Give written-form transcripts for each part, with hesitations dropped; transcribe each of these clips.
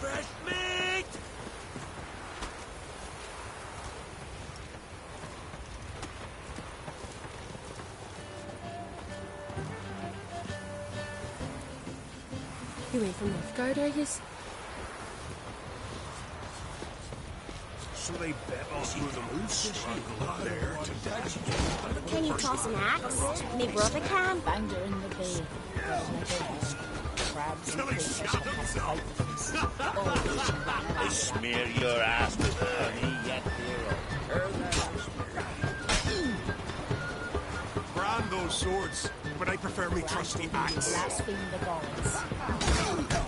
Fresh meat! You ain't from Northgard, are yous? So they bet us with the moose struggle there to death. Can you toss an axe? Me brother can. Found her in the bay. Crabs and Till he fish shot had himself. fight. They smear your ass with honey, yet Brand those swords, but I prefer me trusty axe. Blaspheme the gods.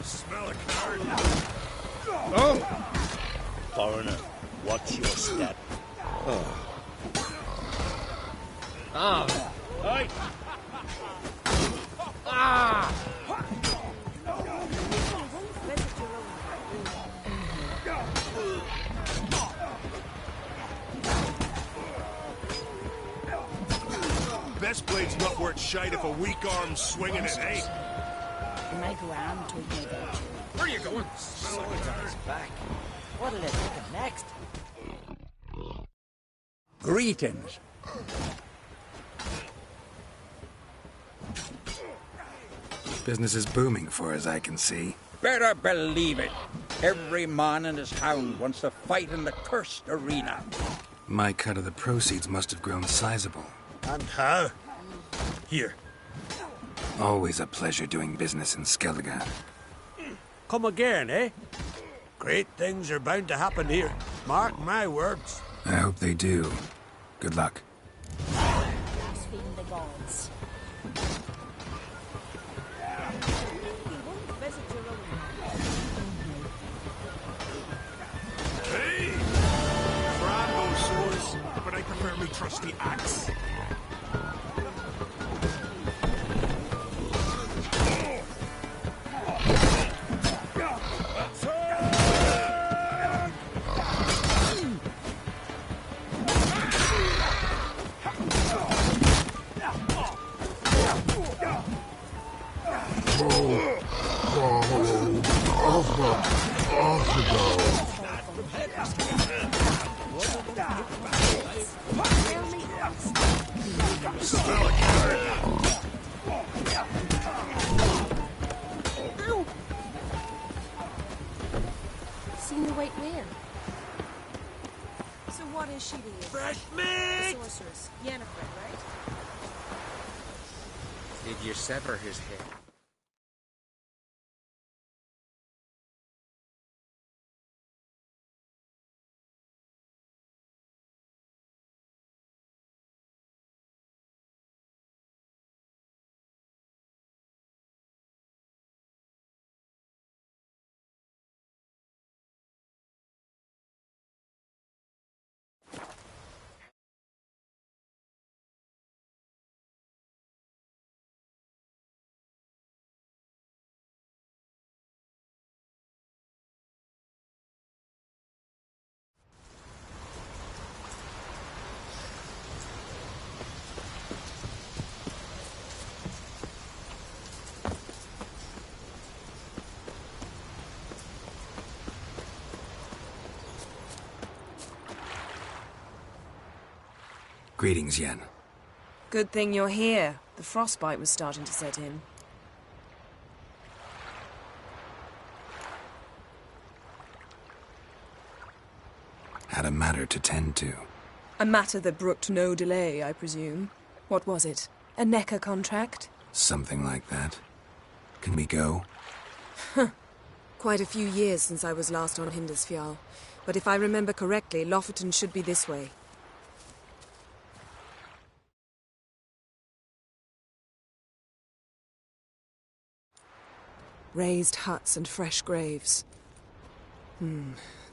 Smell a card. Oh! Foreigner, watch your step. Right! Best blade's not worth shite if a weak arm's swinging it, eh? My gran told me about you. Where are you going? Swords on his back. What'll it take him next? Greetings. Business is booming for as I can see. Better believe it. Every man and his hound wants to fight in the cursed arena. My cut of the proceeds must have grown sizable. And how? Here. Always a pleasure doing business in Skellige. Come again, eh? Great things are bound to happen here. Mark my words. I hope they do. Good luck. Blaspheme the gods. Hey! Brand those swords, but I prefer me trusty axe. Seen the white whale. So what is she to you? Fresh The meat! sorceress. Yennefer, right? Did you sever his head? Greetings, Yen. Good thing you're here. The frostbite was starting to set in. Had a matter to tend to. A matter that brooked no delay, I presume. What was it? A NECA contract? Something like that. Can we go? Quite a few years since I was last on Hindisfjall. But if I remember correctly, Lofoten should be this way. Raised huts and fresh graves.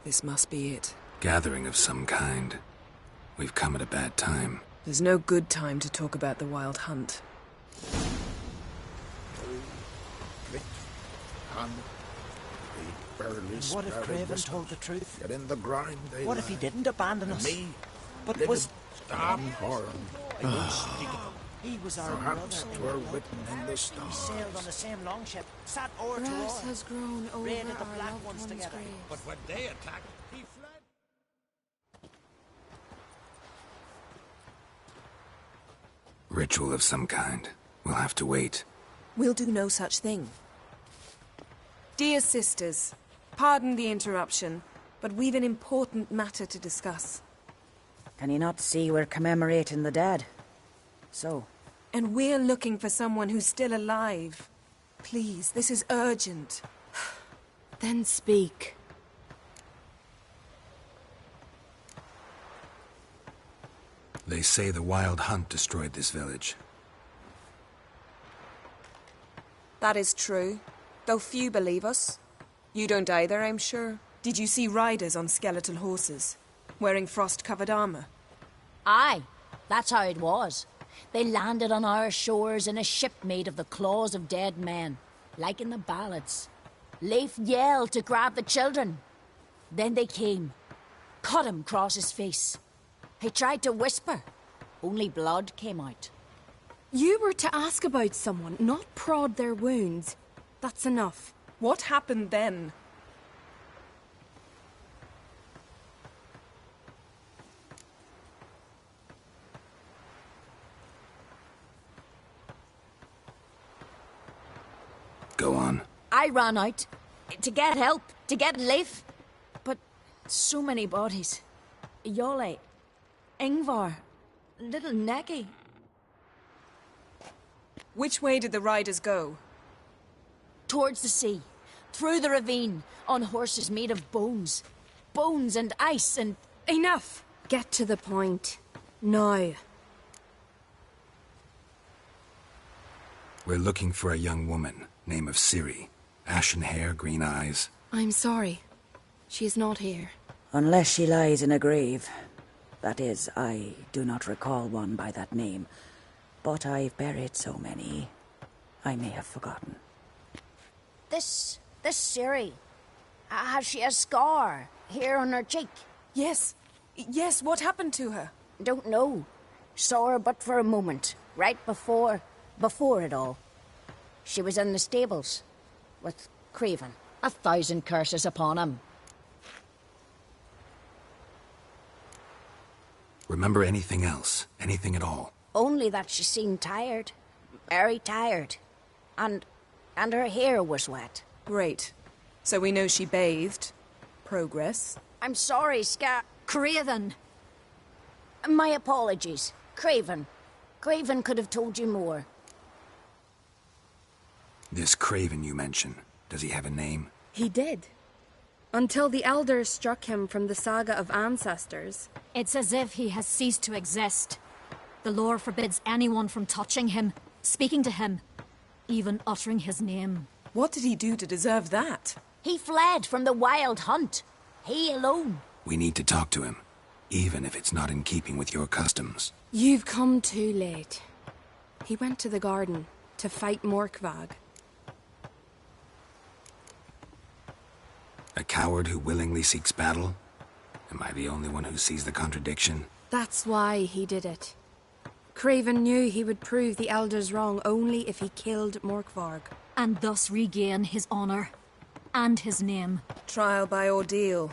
This must be it. Gathering of some kind. We've come at a bad time. There's no good time to talk about the wild hunt. barely What if sprouted Craven whiskers. told the truth? Yet in the ground they What if he lie. didn't abandon us? Me, But living was... unharmed. I won't speak of him. He was our Perhaps brother. 'twere written in the We stars. sailed on the same longship, sat oar to Grass oar. has grown over Raided the our black loved ones one's together. grave. But when they attacked, he fled. Ritual of some kind. We'll have to wait. We'll do no such thing. Dear sisters, pardon the interruption, but we've an important matter to discuss. Can you not see we're commemorating the dead? So, And we're looking for someone who's still alive. Please, this is urgent. Then speak. They say the wild hunt destroyed this village. That is true, though few believe us. You don't either, I'm sure. Did you see riders on skeletal horses, wearing frost-covered armor? aye, that's how it was. They landed on our shores in a ship made of the claws of dead men, like in the ballads. Leif yelled to grab the children. Then they came, cut him across his face. He tried to whisper, only blood came out. You were to ask about someone, not prod their wounds. That's enough. What happened then? Go on. I ran out to get help, to get Leif. But so many bodies. Yole, Ingvar, little Necky. Which way did the riders go? Towards the sea, through the ravine, on horses made of bones. Bones and ice and... Enough! Get to the point. Now. We're looking for a young woman, name of Ciri. Ashen hair, green eyes. I'm sorry. She is not here. Unless she lies in a grave. That is, I do not recall one by that name. But I've buried so many, I may have forgotten. This Ciri, has she a scar here on her cheek? Yes. Yes, what happened to her? Don't know. Saw her but for a moment, right before it all. She was in the stables with Craven. 1,000 curses upon him. Remember anything else? Anything at all? Only that she seemed tired. Very tired. And her hair was wet. Great. So we know she bathed. Progress. I'm sorry, Craven. My apologies. Craven. Craven could have told you more. This Craven you mention, does he have a name? He did. Until the elders struck him from the saga of ancestors. It's as if he has ceased to exist. The lore forbids anyone from touching him, speaking to him, even uttering his name. What did he do to deserve that? He fled from the wild hunt. He alone. We need to talk to him, even if it's not in keeping with your customs. You've come too late. He went to the garden to fight Morkvag. A coward who willingly seeks battle? Am I the only one who sees the contradiction? That's why he did it. Craven knew he would prove the elders wrong only if he killed Morkvarg. And thus regain his honor and his name. Trial by ordeal.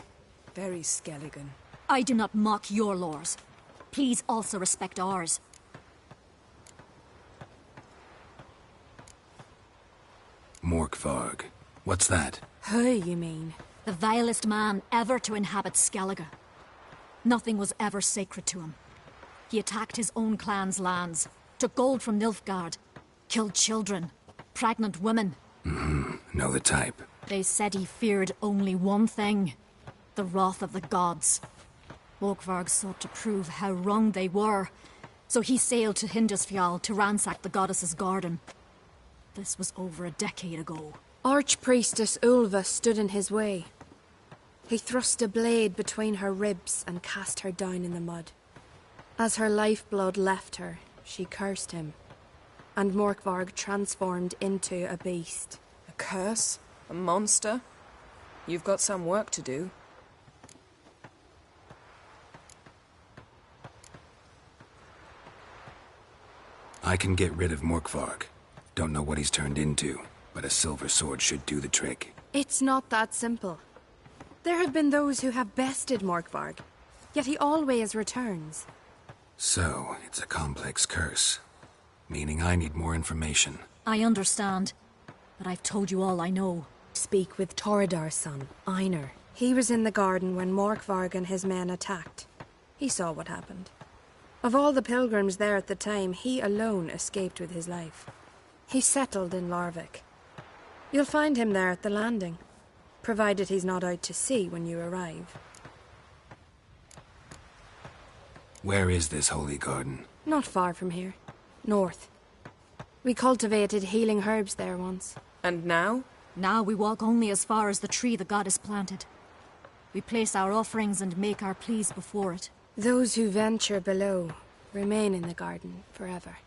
Very Skelligan. I do not mock your laws. Please also respect ours. Morkvarg. What's that? Who, you mean? The vilest man ever to inhabit Skellige. Nothing was ever sacred to him. He attacked his own clan's lands, took gold from Nilfgaard, killed children, pregnant women. Know the type. They said he feared only one thing, the wrath of the gods. Morkvarg sought to prove how wrong they were, so he sailed to Hindisfjall to ransack the goddess's garden. This was over a decade ago. Archpriestess Ulva stood in his way. He thrust a blade between her ribs and cast her down in the mud. As her lifeblood left her, she cursed him, and Morkvarg transformed into a beast. A curse? A monster? You've got some work to do. I can get rid of Morkvarg. Don't know what he's turned into, but a silver sword should do the trick. It's not that simple. There have been those who have bested Morkvarg, yet he always returns. So, it's a complex curse. Meaning I need more information. I understand, but I've told you all I know. Speak with Torridar's son, Einar. He was in the garden when Morkvarg and his men attacked. He saw what happened. Of all the pilgrims there at the time, he alone escaped with his life. He settled in Larvik. You'll find him there at the landing, provided he's not out to sea when you arrive. Where is this holy garden? Not far from here. North. We cultivated healing herbs there once. And now? Now we walk only as far as the tree the goddess planted. We place our offerings and make our pleas before it. Those who venture below remain in the garden forever.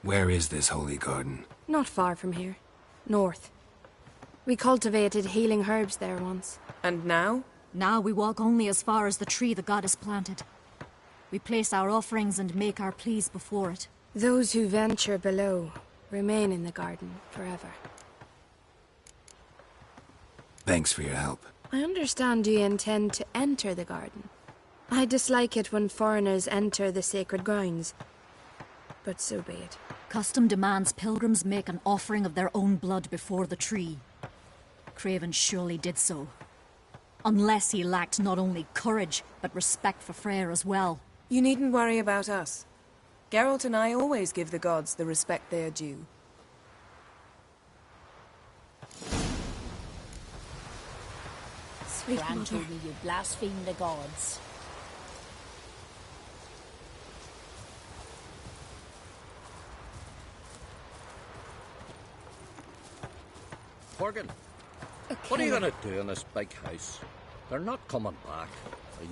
Where is this holy garden? Not far from here. North. We cultivated healing herbs there once. And now? Now we walk only as far as the tree the goddess planted. We place our offerings and make our pleas before it. Those who venture below remain in the garden forever. Thanks for your help. I understand you intend to enter the garden. I dislike it when foreigners enter the sacred grounds, but so be it. Custom demands pilgrims make an offering of their own blood before the tree. Craven surely did so. Unless he lacked not only courage, but respect for Freyr as well. You needn't worry about us. Geralt and I always give the gods the respect they are due. Sweet Gran mother. told me you blaspheme the gods. Morgan, what are you gonna do in this big house? They're not coming back.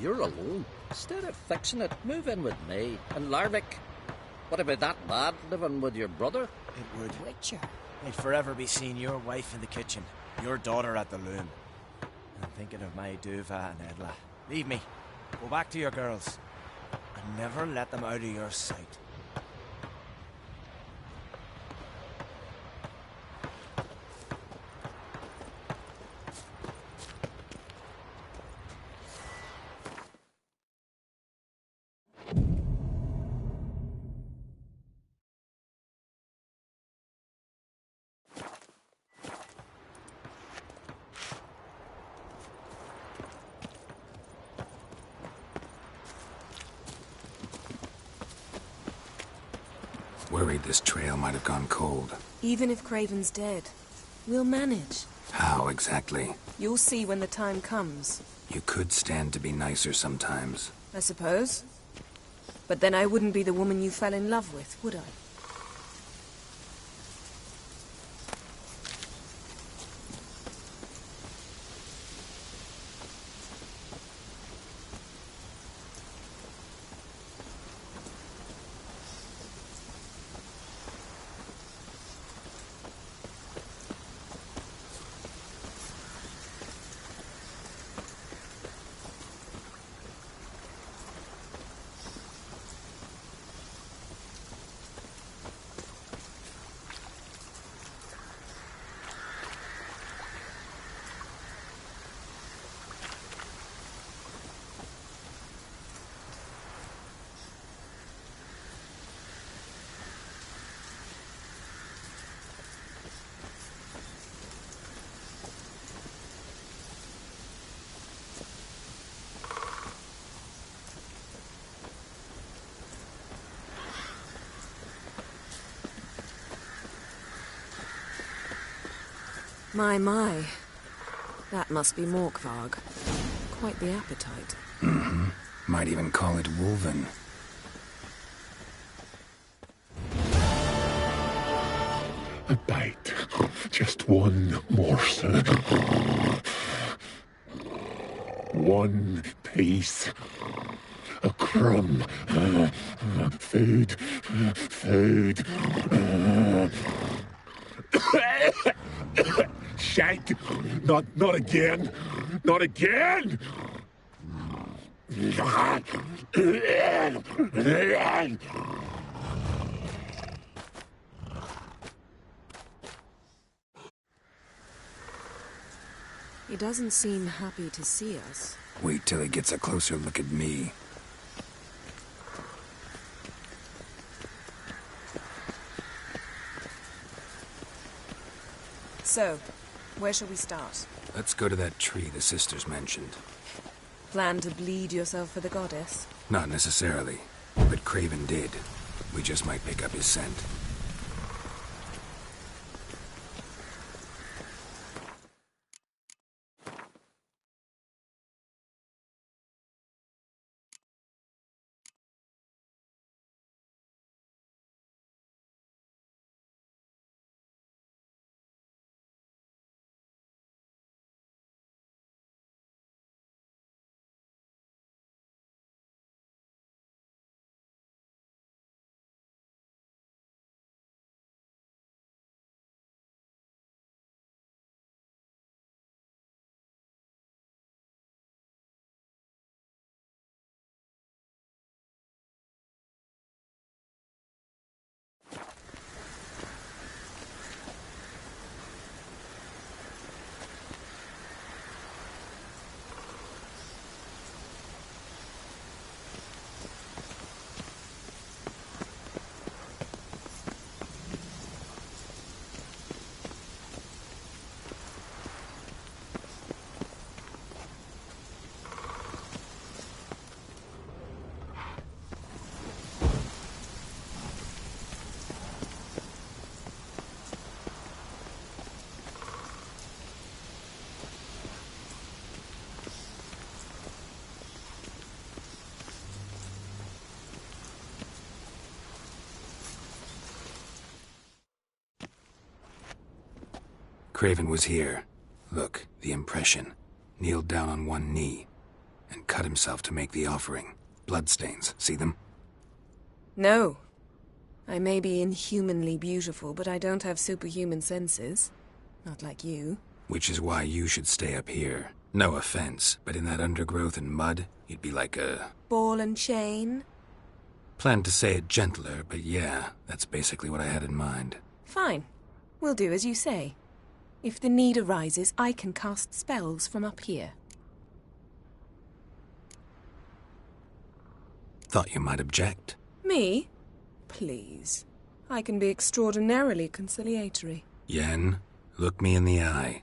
You're alone. Instead of fixing it, move in with me. And Larvik, would it be that bad living with your brother? It would. Witcher. I'd forever be seeing your wife in the kitchen, your daughter at the loom. And thinking of my Duva and Edla. Leave me. Go back to your girls. And never let them out of your sight. Worried this trail might have gone cold. Even if Craven's dead, we'll manage. How exactly? You'll see when the time comes. You could stand to be nicer sometimes. I suppose. But then I wouldn't be the woman you fell in love with, would I? My. That must be Morkvarg. Quite the appetite. Mm-hmm. Might even call it Wolven. A bite. Just one morsel. One piece. A crumb. Food. Shank! Not again! Not again! He doesn't seem happy to see us. Wait till he gets a closer look at me. So, where shall we start? Let's go to that tree the sisters mentioned. Plan to bleed yourself for the goddess? Not necessarily, but Craven did. We just might pick up his scent. Craven was here. Look, the impression. Kneeled down on one knee and cut himself to make the offering. Bloodstains, see them? No. I may be inhumanly beautiful, but I don't have superhuman senses. Not like you. Which is why you should stay up here. No offense, but in that undergrowth and mud, you'd be like a... ball and chain? Planned to say it gentler, but yeah, that's basically what I had in mind. Fine. We'll do as you say. If the need arises, I can cast spells from up here. Thought you might object. Me? Please. I can be extraordinarily conciliatory. Yen, look me in the eye.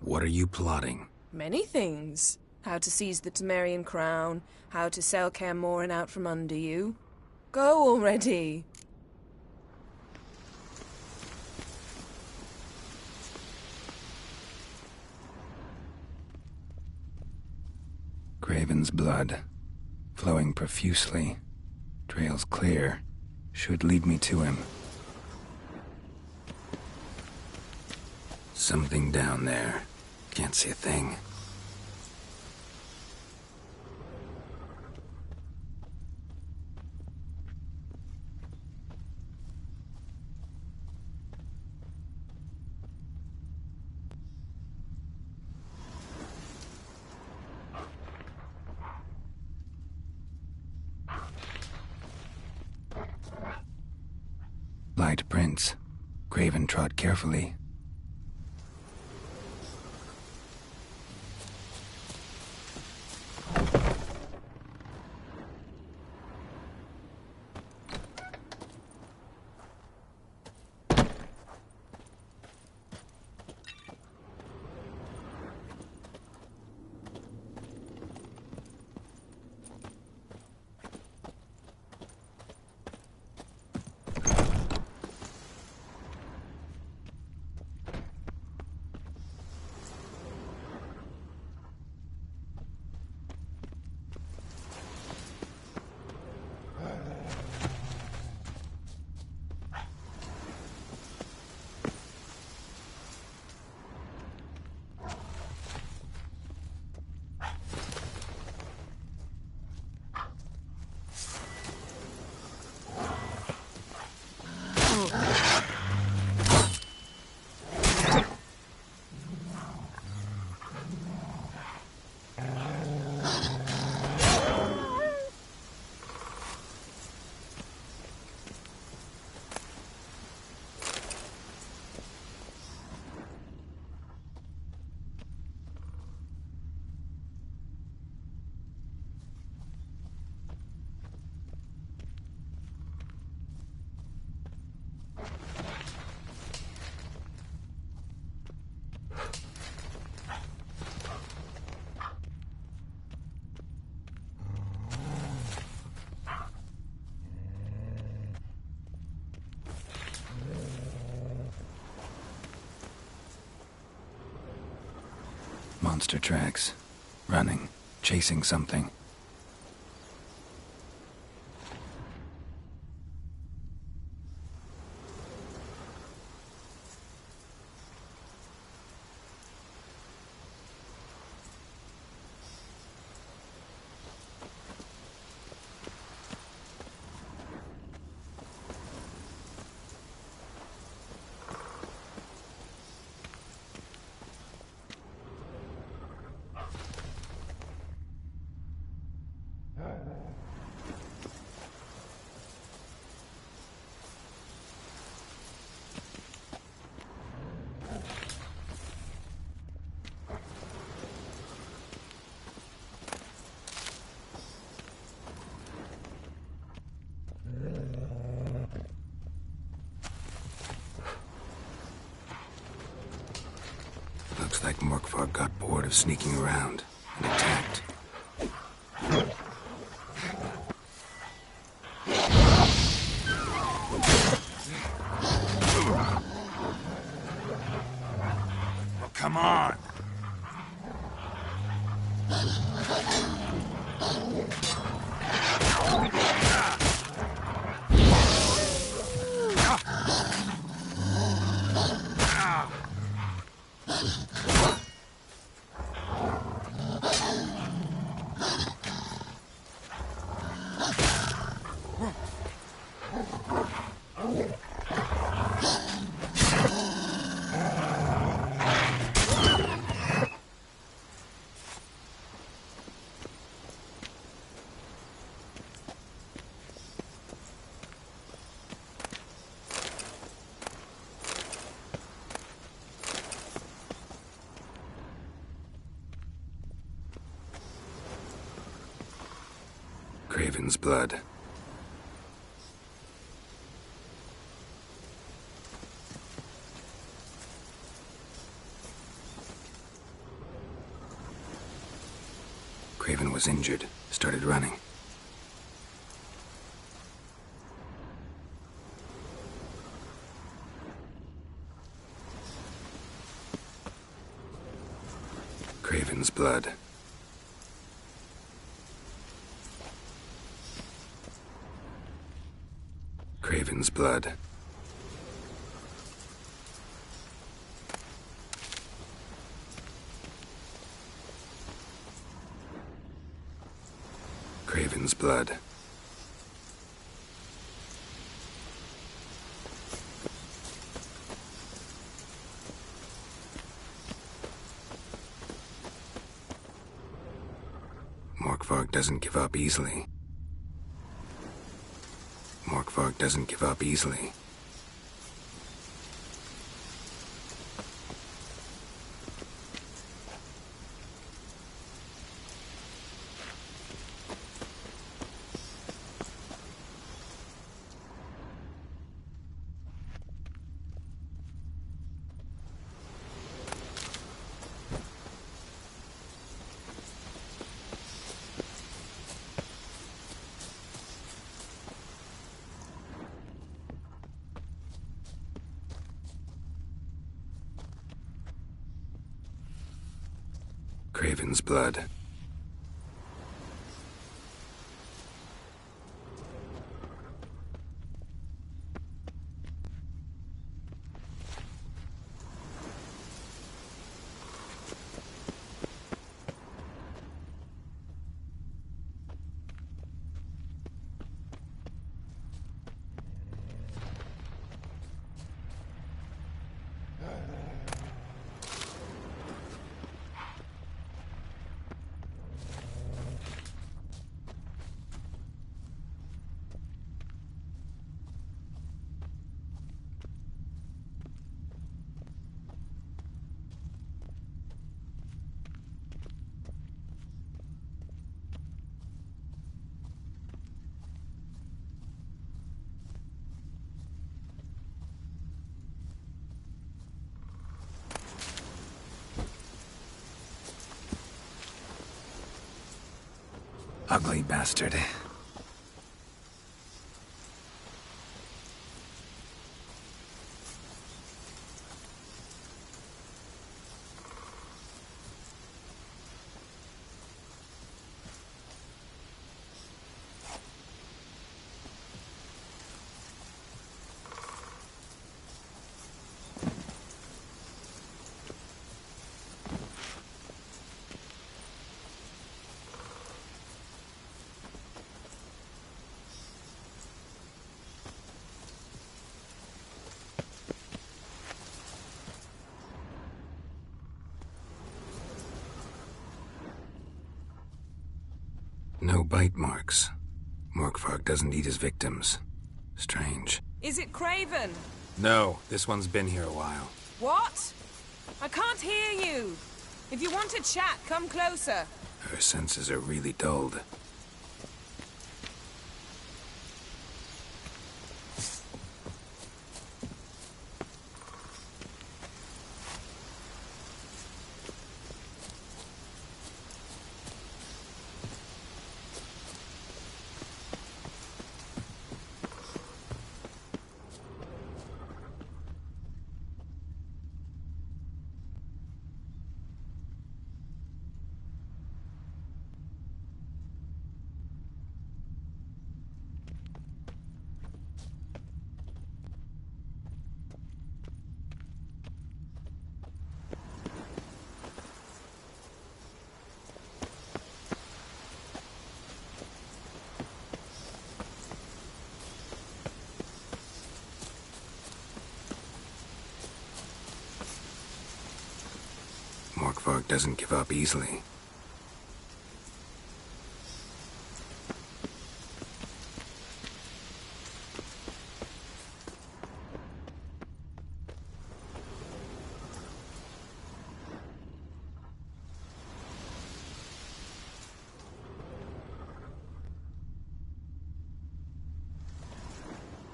What are you plotting? Many things. How to seize the Temerian crown, how to sell Kaer Morhen out from under you. Go already! Craven's blood, flowing profusely, trails clear, should lead me to him. Something down there. Can't see a thing. Light prints. Craven trod carefully. Monster tracks. Running. Chasing something. Looks like Morkvarg got bored of sneaking around and attacked. Oh, come on! Craven's blood. Craven was injured, started running. Craven's blood. Craven's blood. Craven's blood. Morkvarg doesn't give up easily. Morkvarg doesn't give up easily. Craven's blood. Ugly bastard. No bite marks. Morkvarg doesn't eat his victims. Strange. Is it Craven? No, this one's been here a while. What? I can't hear you. If you want to chat, come closer. Her senses are really dulled. Morkvarg doesn't give up easily.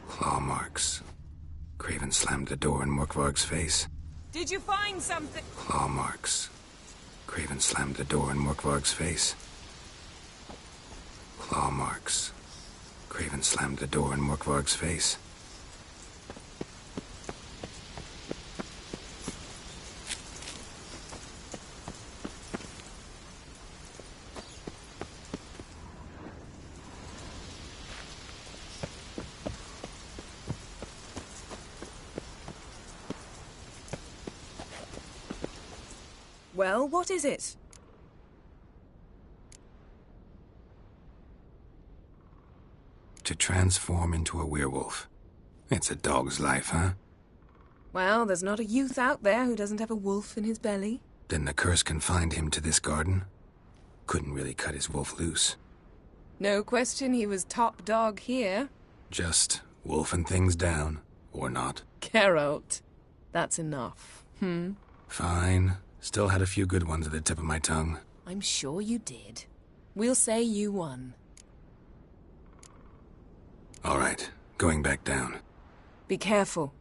Claw marks. Craven slammed the door in Morkvarg's face. Did you find something? Claw marks. Craven slammed the door in Morkvarg's face. Claw marks. Craven slammed the door in Morkvarg's face. Well, what is it? To transform into a werewolf. It's a dog's life, huh? Well, there's not a youth out there who doesn't have a wolf in his belly. Then the curse confined him to this garden? Couldn't really cut his wolf loose. No question he was top dog here. Just wolfing things down, or not. Geralt, that's enough. Fine. Still had a few good ones at the tip of my tongue. I'm sure you did. We'll say you won. All right, going back down. Be careful.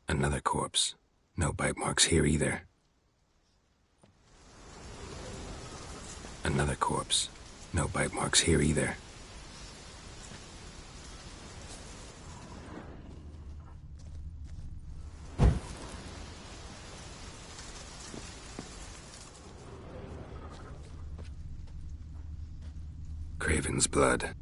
Another corpse. No bite marks here either. Another corpse. No bite marks here either. Craven's blood.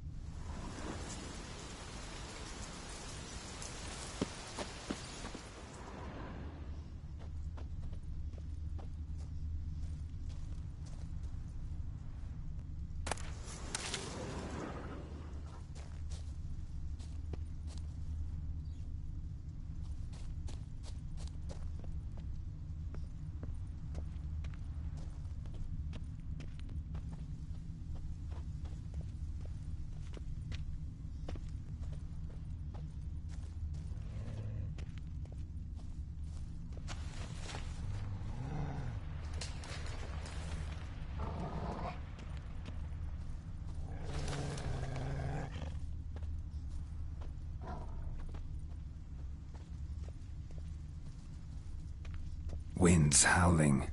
Winds howling.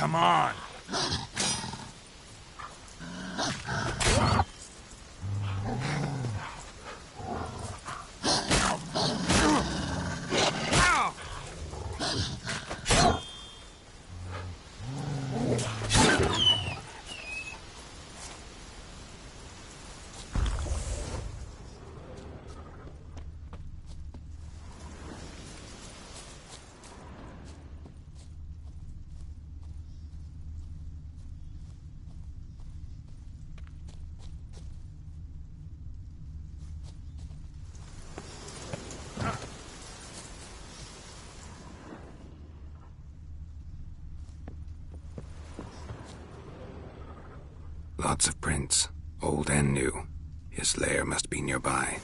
Come on. Lots of prints, old and new. His lair must be nearby.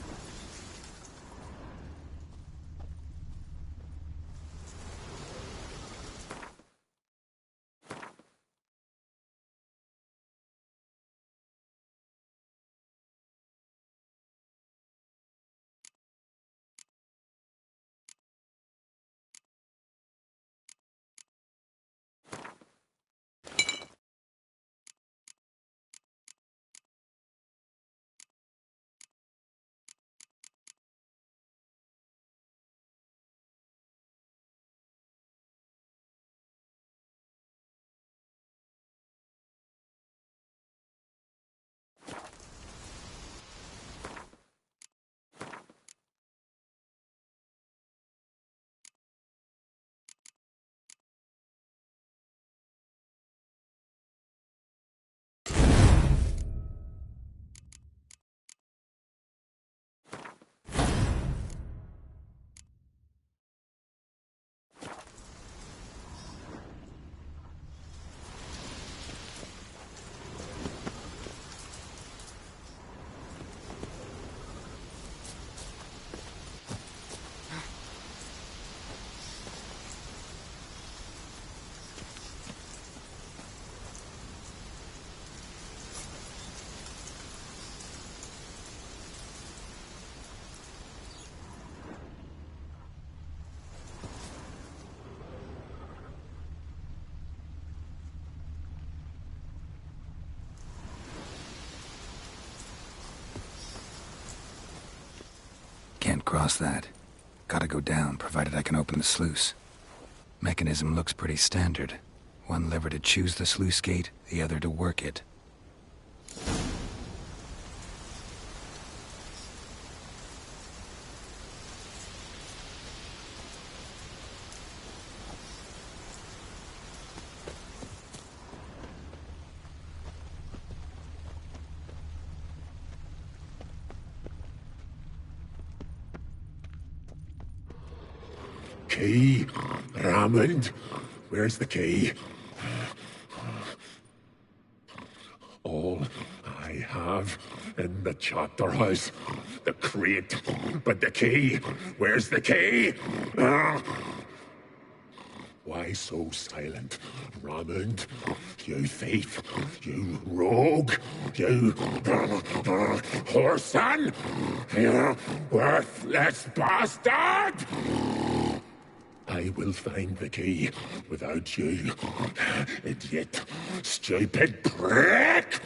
Can't cross that. Gotta go down, provided I can open the sluice. Mechanism looks pretty standard. One lever to choose the sluice gate, the other to work it. Key, Raymond. Where's the key? All I have in the chapter house, the crate, but the key. Where's the key? Why so silent, Raymond? You thief, you rogue, you whoreson, you worthless bastard! I will find the key without you, idiot, stupid prick!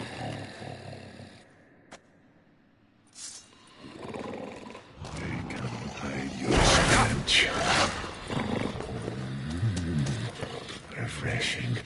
I can hide your stench. Refreshing.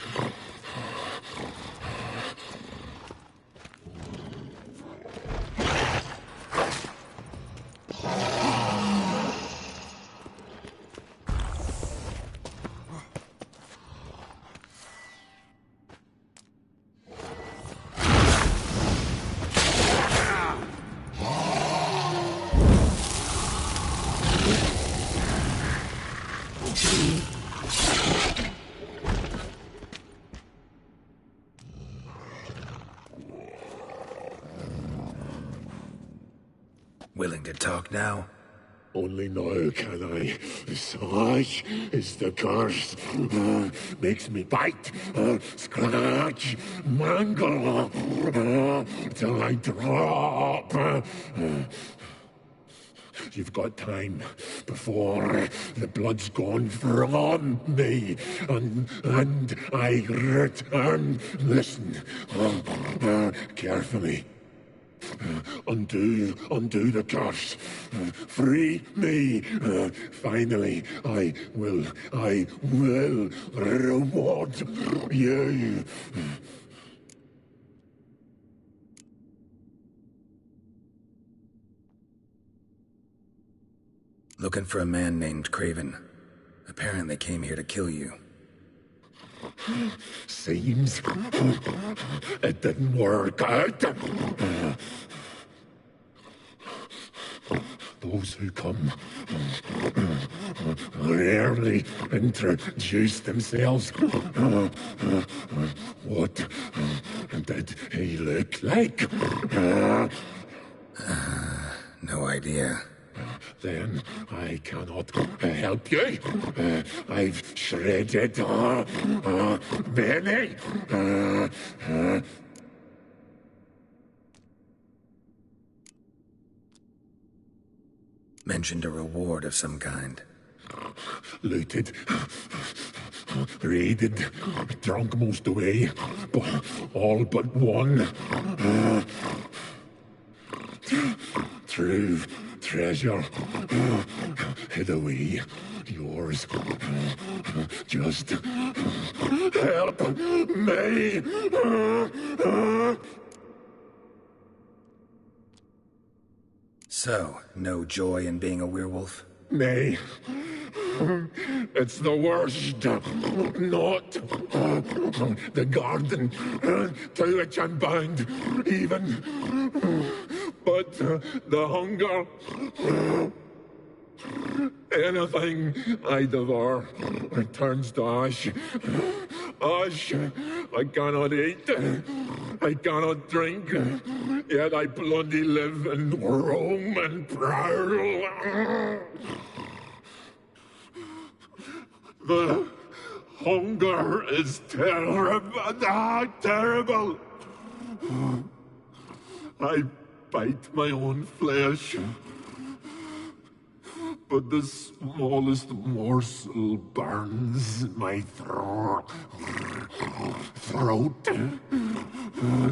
Willing to talk now? Only now can I. Such is the curse. Makes me bite, scratch, mangle, till I drop. You've got time before the blood's gone from me, and I return. Listen, carefully. Undo the curse. Free me. Finally, I will reward you. Looking for a man named Craven. Apparently came here to kill you. Seems it didn't work out. Those who come rarely introduce themselves. What did he look like? No idea. Then I cannot help you. I've shredded many. Mentioned a reward of some kind. Looted, raided, drunk most away, all but one. True treasure hid away. Yours. Just help me. So, no joy in being a werewolf? Nay. It's the worst. Not the garden to which I'm bound, even. But the hunger. Anything I devour turns to ash. Ash. I cannot eat. I cannot drink. Yet I bloody live and roam and prowl. The hunger is terrible. Terrible. I bite my own flesh. But the smallest morsel burns my throat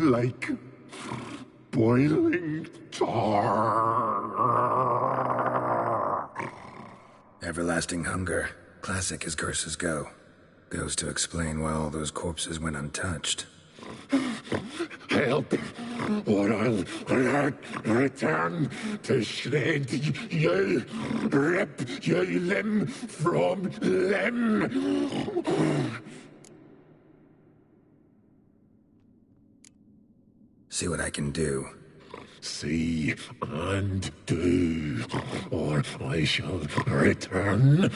like boiling tar. Everlasting hunger. Classic as curses go. Goes to explain why all those corpses went untouched. Help, or I'll return to shred you, rip you limb from limb. See what I can do. See and do, or I shall return.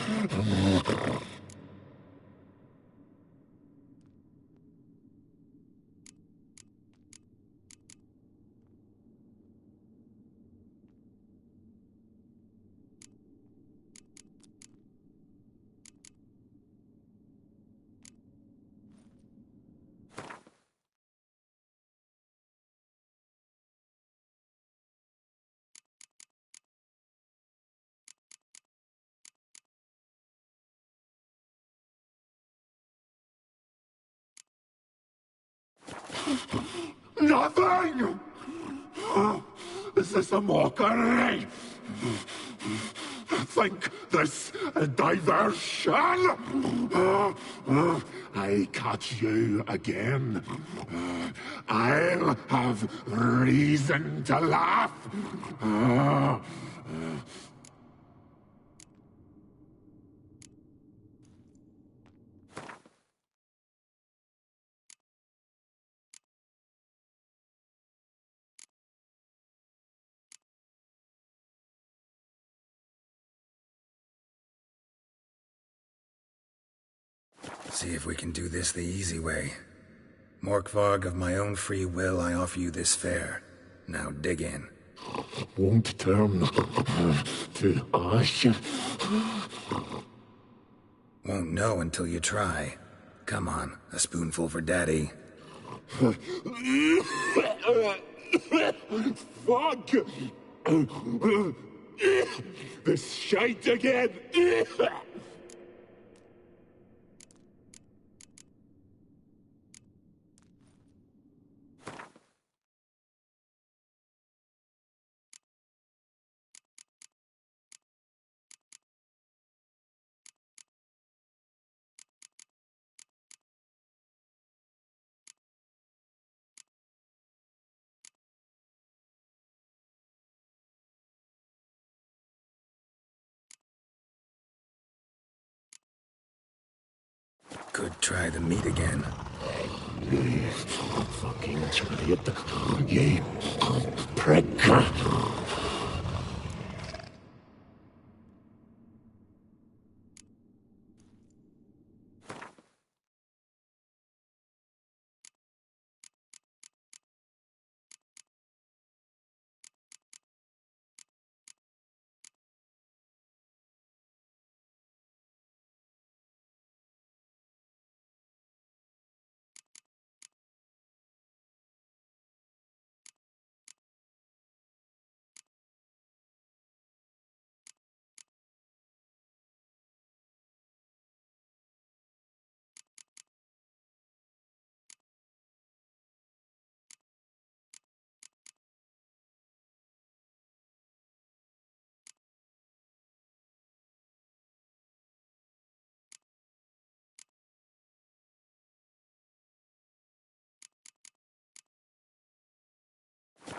Nothing! Is this a mockery? Think this a diversion? I catch you again. I'll have reason to laugh. See if we can do this the easy way. Morkvarg, of my own free will, I offer you this fare. Now dig in. Won't turn to ash. Won't know until you try. Come on, a spoonful for Daddy. Fuck! This shite again! Could try the meat again. You fucking idiot. You prick.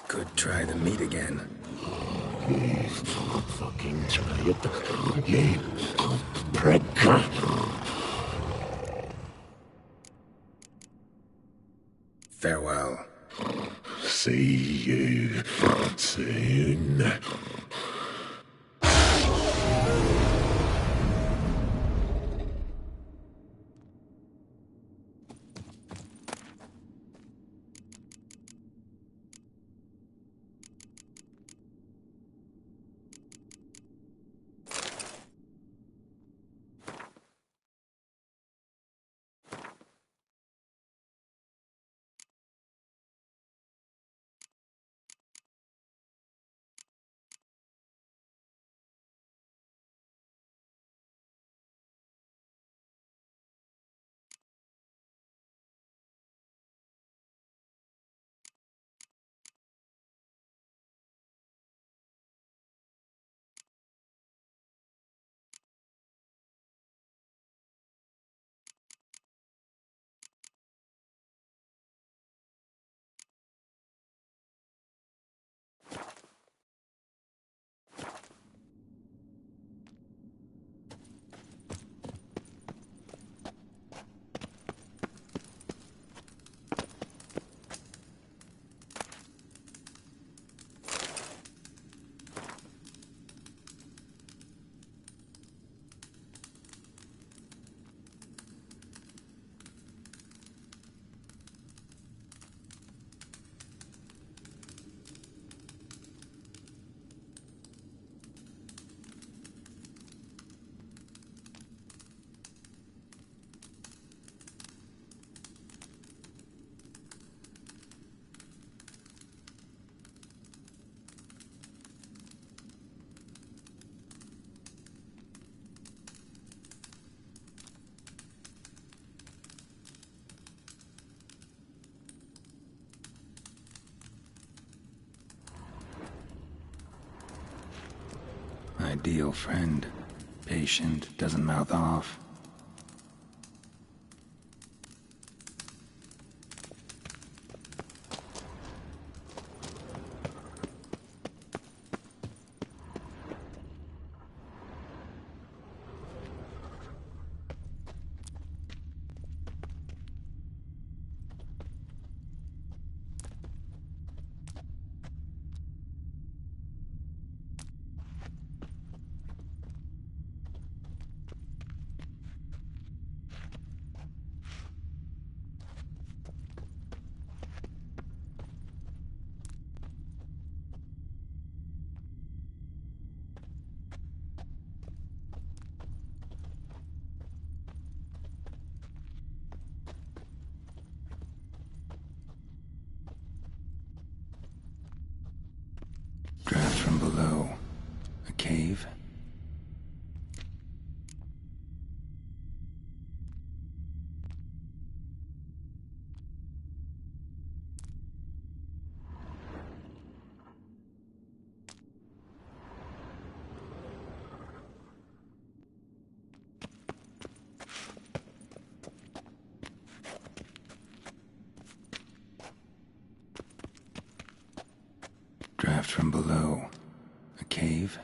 Could try the meat again. You fucking idiot. You prick. Farewell. See you soon. Ideal friend. Patient, doesn't mouth off. cave? Draft from below. A cave?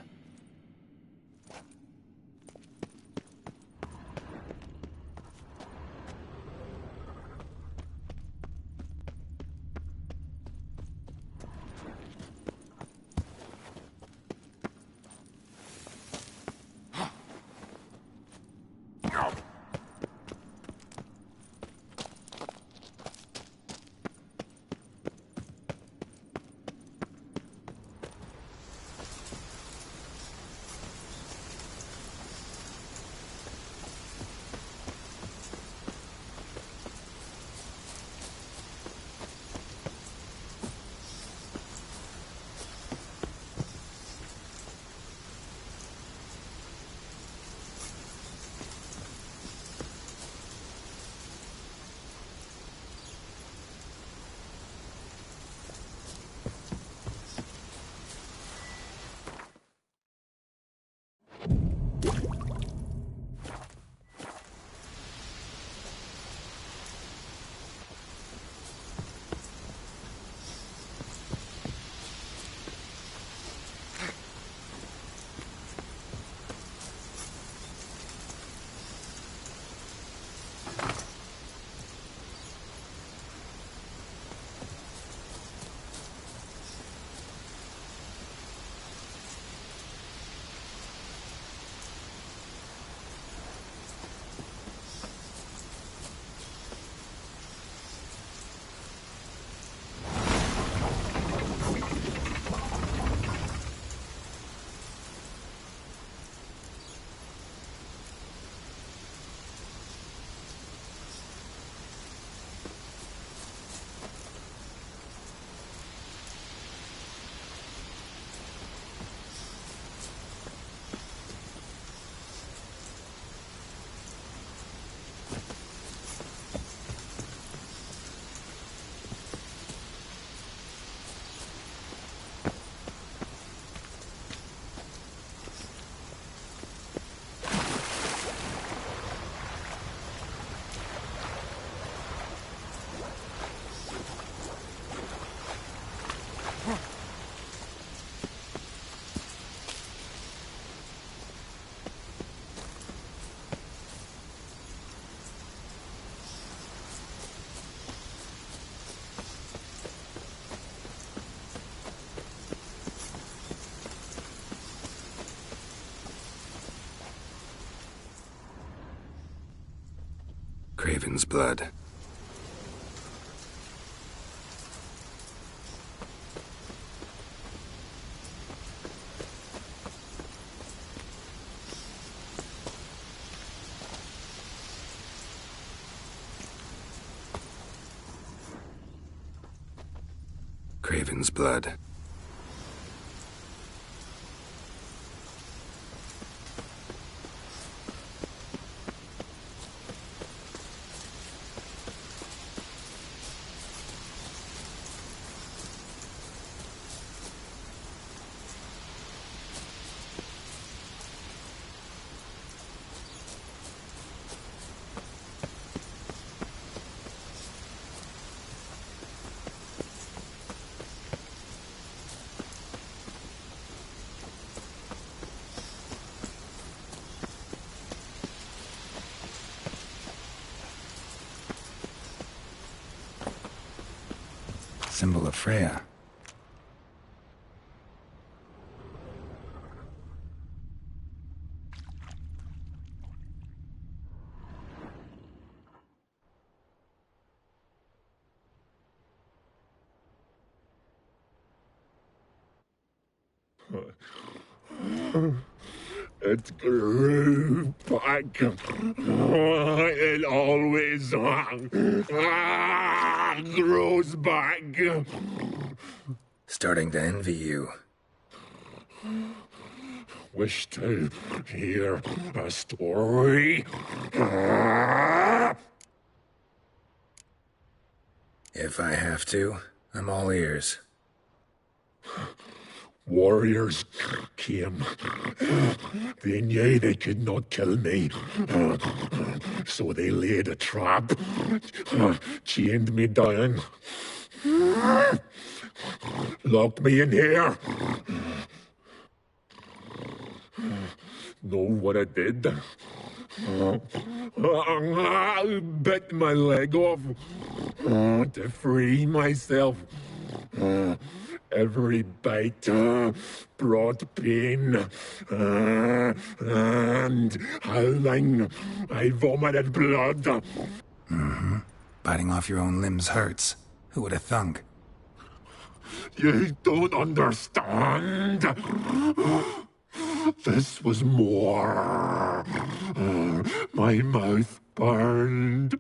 Craven's blood. Craven's blood. Symbol of Freya. It grew back. It always grows back. Starting to envy you. wish to hear a story? If I have to, I'm all ears. Warriors came. They knew they could not kill me, so they laid a trap, chained me down, locked me in here. Know what I did? I bit my leg off to free myself. Every bite brought pain, and howling, I vomited blood. Mm-hmm. Biting off your own limbs hurts. Who would have thunk? You don't understand. This was more. My mouth burned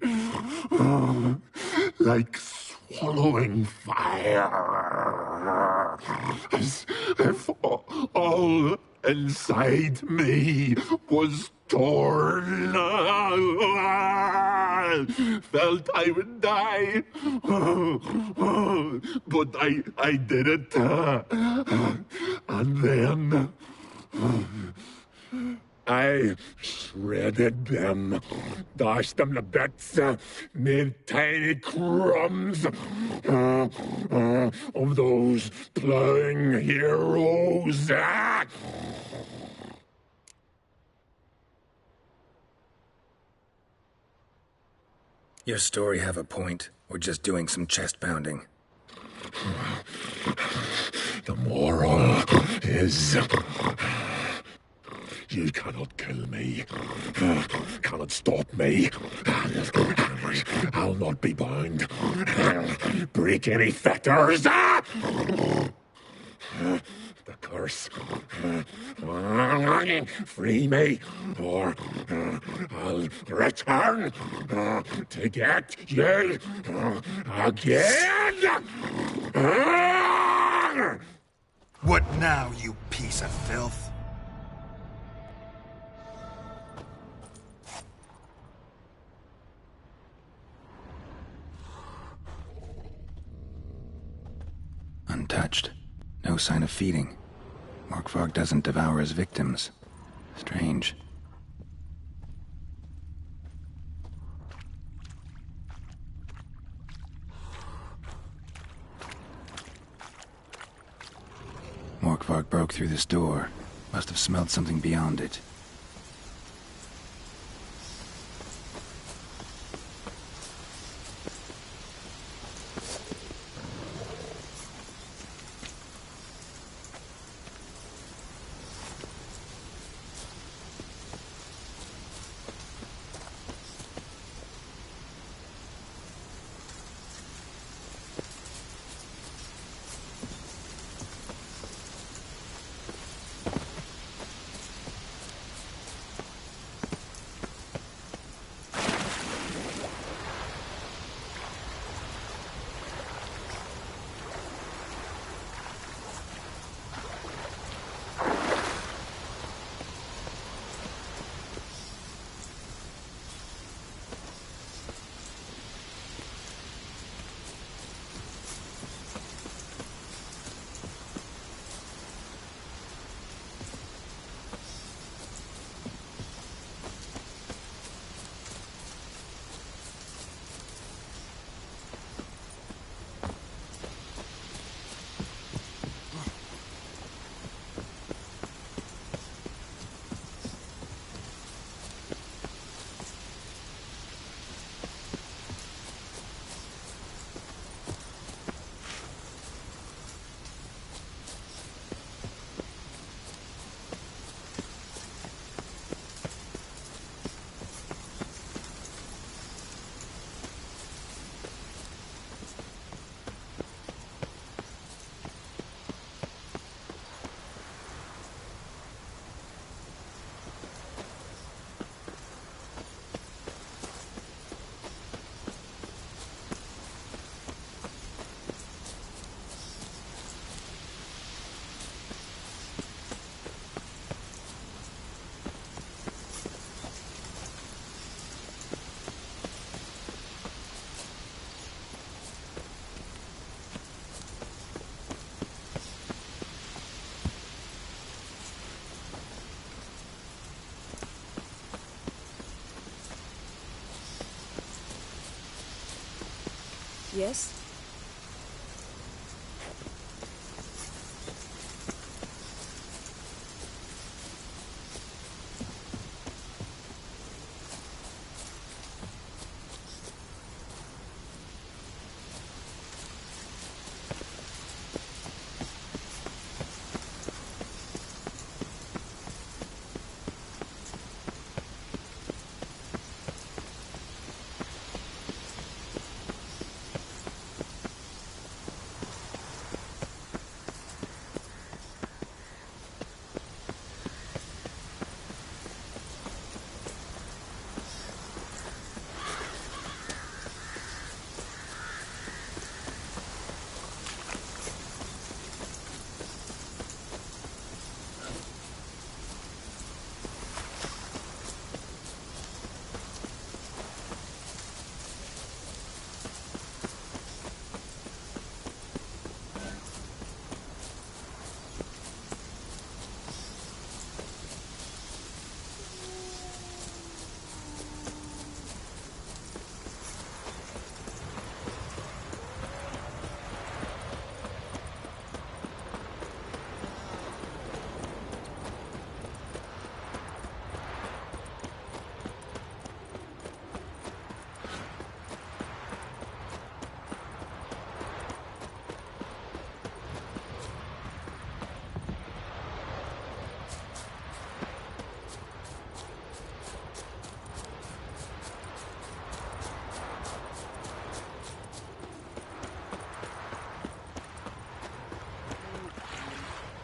like swallowing fire, as if all inside me was torn. Felt I would die, but I did it. And then I shredded them, dashed them to bits, made tiny crumbs of those plowing heroes. Your story have a point, or just doing some chest pounding? The moral is... You cannot kill me, cannot stop me. I'll not be bound. Break any fetters. The curse. Free me, or I'll return to get you again. What now, you piece of filth? Untouched. No sign of feeding. Morkvarg doesn't devour his victims. Strange. Morkvarg broke through this door. Must have smelled something beyond it. Yes?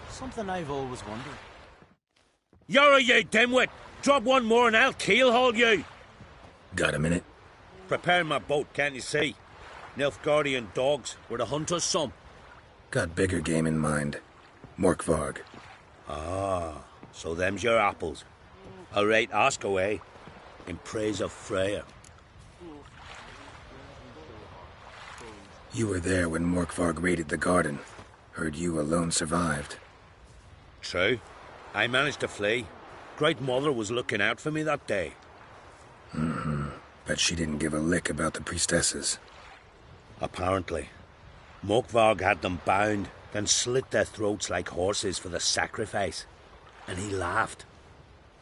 Something I've always wondered. You're you dimwit! Drop one more and I'll keelhaul you! Got a minute? Preparing my boat, can't you see? Nilfgaardian dogs were to hunt us some. Got bigger game in mind. Morkvarg. Ah, so them's your apples. All right, ask away. In praise of Freya. You were there when Morkvarg raided the garden. Heard you alone survived. True. I managed to flee. Great Mother was looking out for me that day. But she didn't give a lick about the priestesses. Apparently. Morkvarg had them bound, then slit their throats like horses for the sacrifice. And he laughed.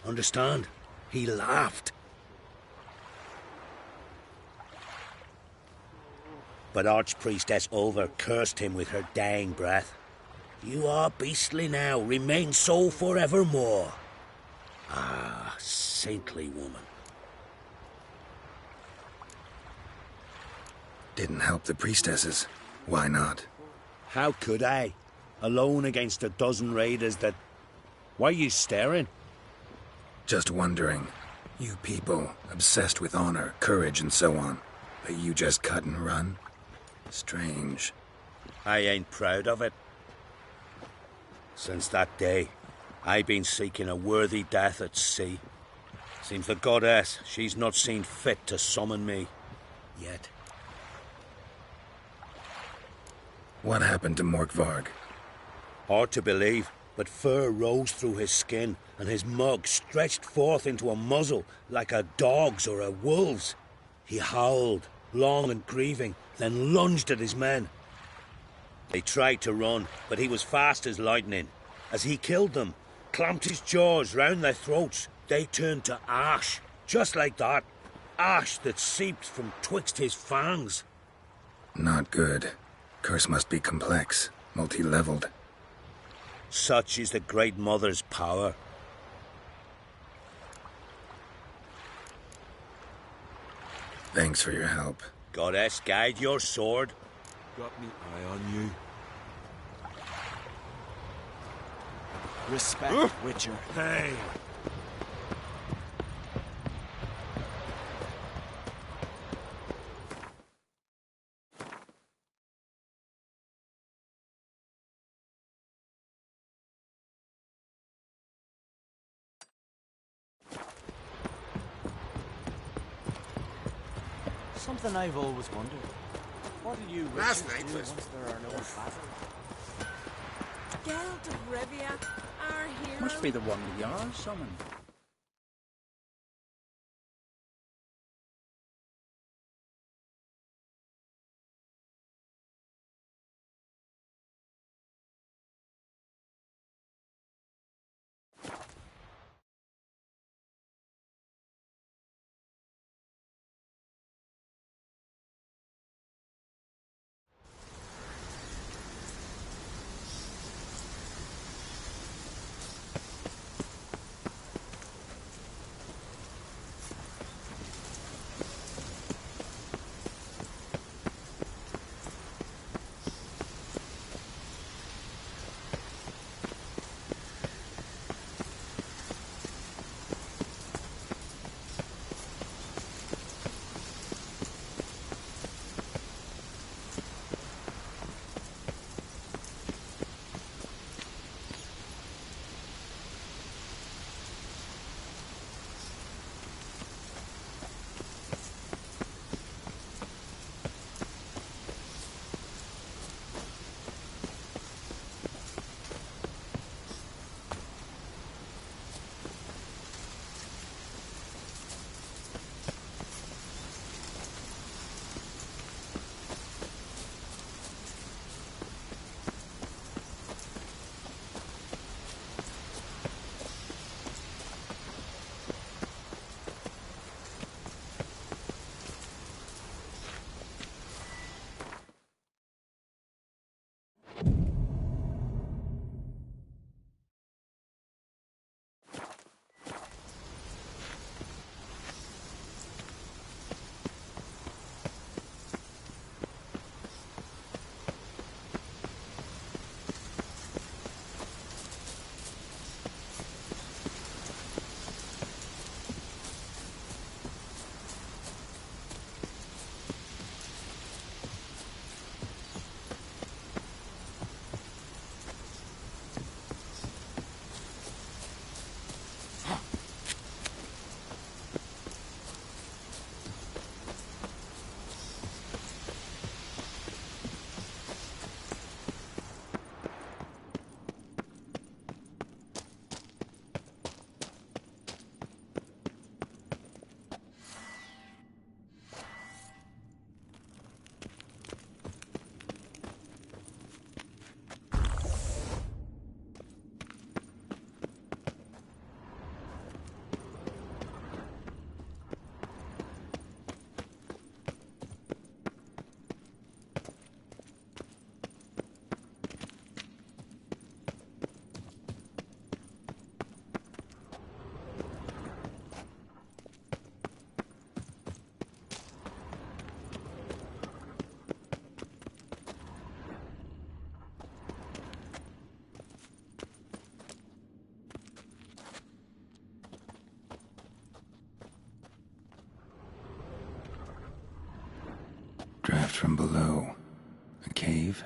Understand? He laughed. But Archpriestess Ulver cursed him with her dying breath. You are beastly now, remain so forevermore. Ah, saintly woman. Didn't help the priestesses. Why not? How could I? Alone against a dozen raiders that... Why are you staring? Just wondering. You people, obsessed with honor, courage, and so on. But you just cut and run? Strange. I ain't proud of it. Since that day, I've been seeking a worthy death at sea. Seems the goddess, she's not seen fit to summon me. Yet. What happened to Morkvarg? Hard to believe, but fur rose through his skin, and his mug stretched forth into a muzzle like a dog's or a wolf's. He howled, long and grieving, then lunged at his men. They tried to run, but he was fast as lightning. As he killed them, clamped his jaws round their throats, they turned to ash, just like that. Ash that seeped from twixt his fangs. Not good. Curse must be complex, multi-leveled. Such is the Great Mother's power. Thanks for your help. Goddess, guide your sword. Got me eye on you. Respect, Witcher. Hey! Something I've always wondered. What do you Last witches night do was- once there are no battles? Geralt of Rivia, our hero. Must be the one the Jarl summoned. Draft from below. A cave?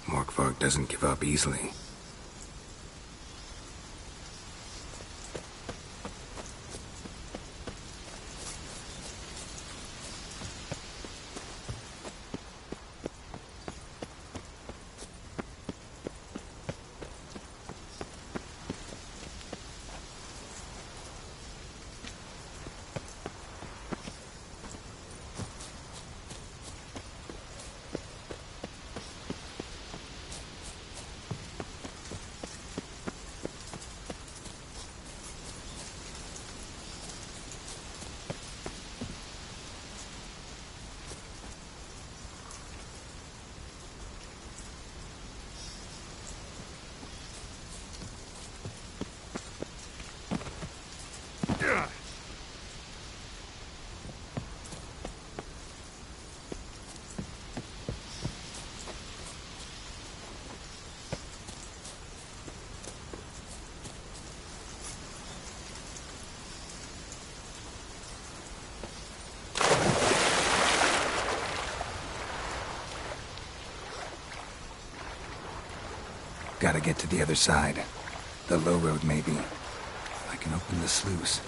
Morkvarg doesn't give up easily. Gotta get to the other side. The low road, maybe. I can open the sluice.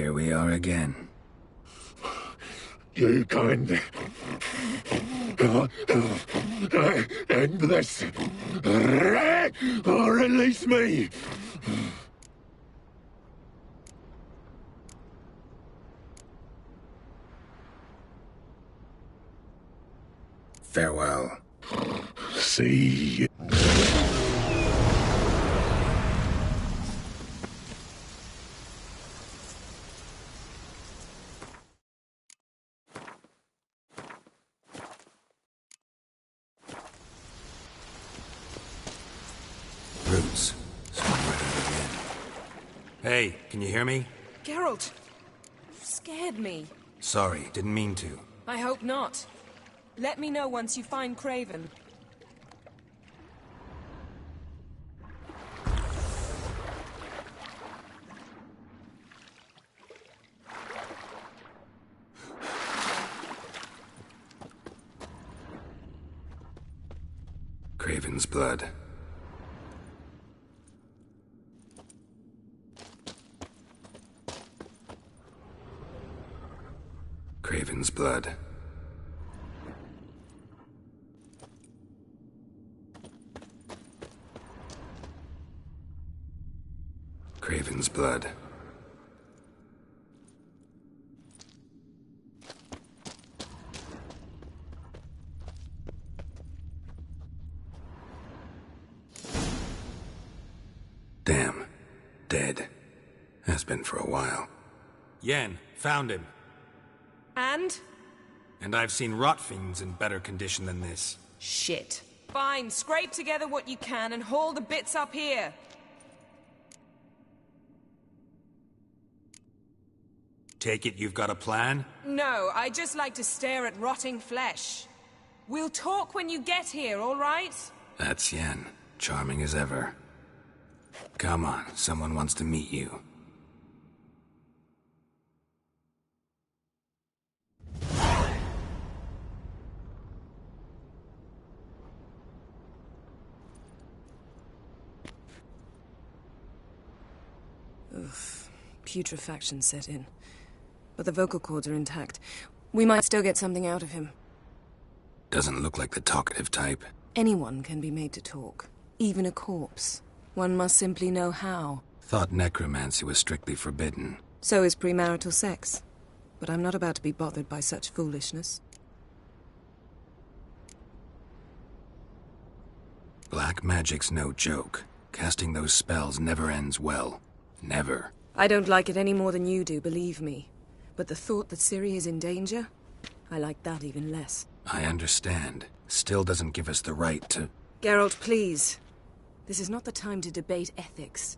Here we are again. You can't end this, or release me. Farewell. See. Roots. Swung right out again. Hey, can you hear me? Geralt, you scared me. Sorry, didn't mean to. I hope not. Let me know once you find Craven. Craven's blood. Craven's blood. Craven's blood. Damn. Dead. Has been for a while. Yen, found him. And? And I've seen rot fiends in better condition than this. Shit. Fine, scrape together what you can and haul the bits up here. Take it you've got a plan? No, I just like to stare at rotting flesh. We'll talk when you get here, all right? That's Yen. Charming as ever. Come on, someone wants to meet you. Oof. Putrefaction set in. But the vocal cords are intact. We might still get something out of him. Doesn't look like the talkative type. Anyone can be made to talk. Even a corpse. One must simply know how. Thought necromancy was strictly forbidden. So is premarital sex. But I'm not about to be bothered by such foolishness. Black magic's no joke. Casting those spells never ends well. Never. I don't like it any more than you do, believe me. But the thought that Ciri is in danger? I like that even less. I understand. Still doesn't give us the right to... Geralt, please. This is not the time to debate ethics.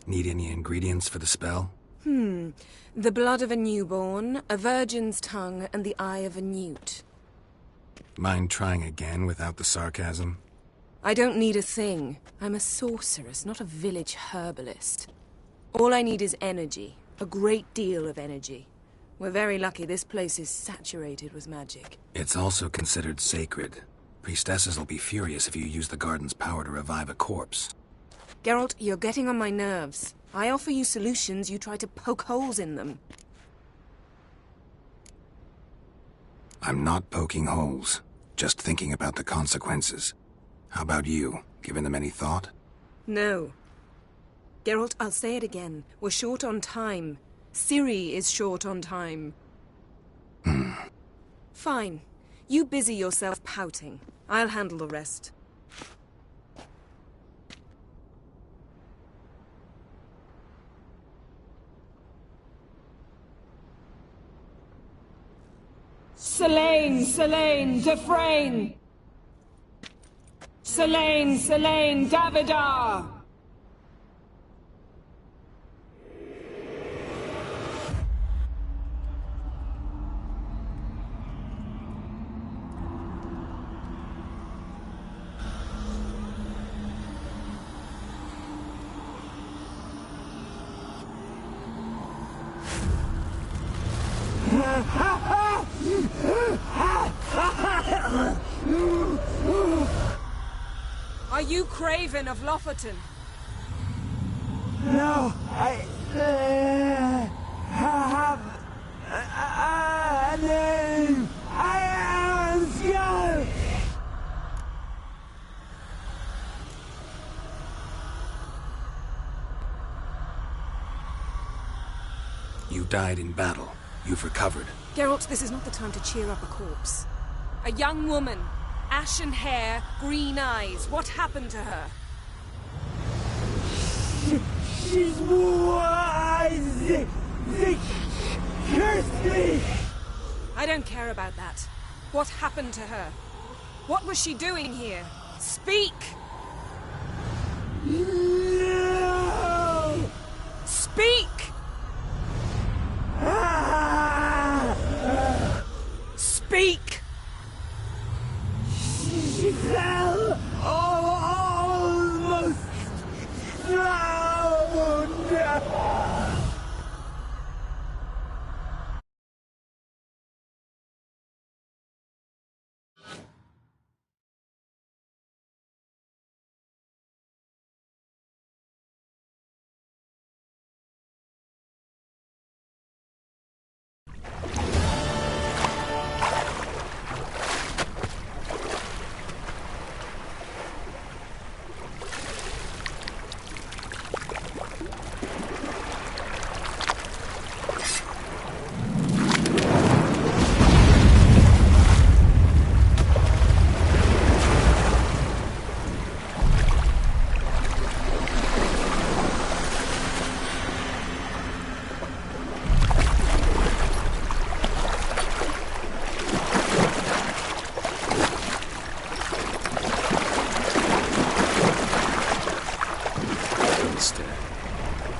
Need any ingredients for the spell? The blood of a newborn, a virgin's tongue, and the eye of a newt. Mind trying again without the sarcasm? I don't need a thing. I'm a sorceress, not a village herbalist. All I need is energy. A great deal of energy. We're very lucky this place is saturated with magic. It's also considered sacred. Priestesses will be furious if you use the garden's power to revive a corpse. Geralt, you're getting on my nerves. I offer you solutions, you try to poke holes in them. I'm not poking holes. Just thinking about the consequences. How about you? Given them any thought? No. Geralt, I'll say it again. We're short on time. Ciri is short on time. Fine. You busy yourself pouting. I'll handle the rest. Selene, Selene, Defrain! Selene, Selene, Davidar! Are you Craven of Lofoten? No, have a name. I am Skull. You died in battle. You've recovered. Geralt, this is not the time to cheer up a corpse. A young woman, ashen hair, green eyes. What happened to her? She's wise. They cursed me. I don't care about that. What happened to her? What was she doing here? Speak! No! Speak! Speak! She fell almost drowned.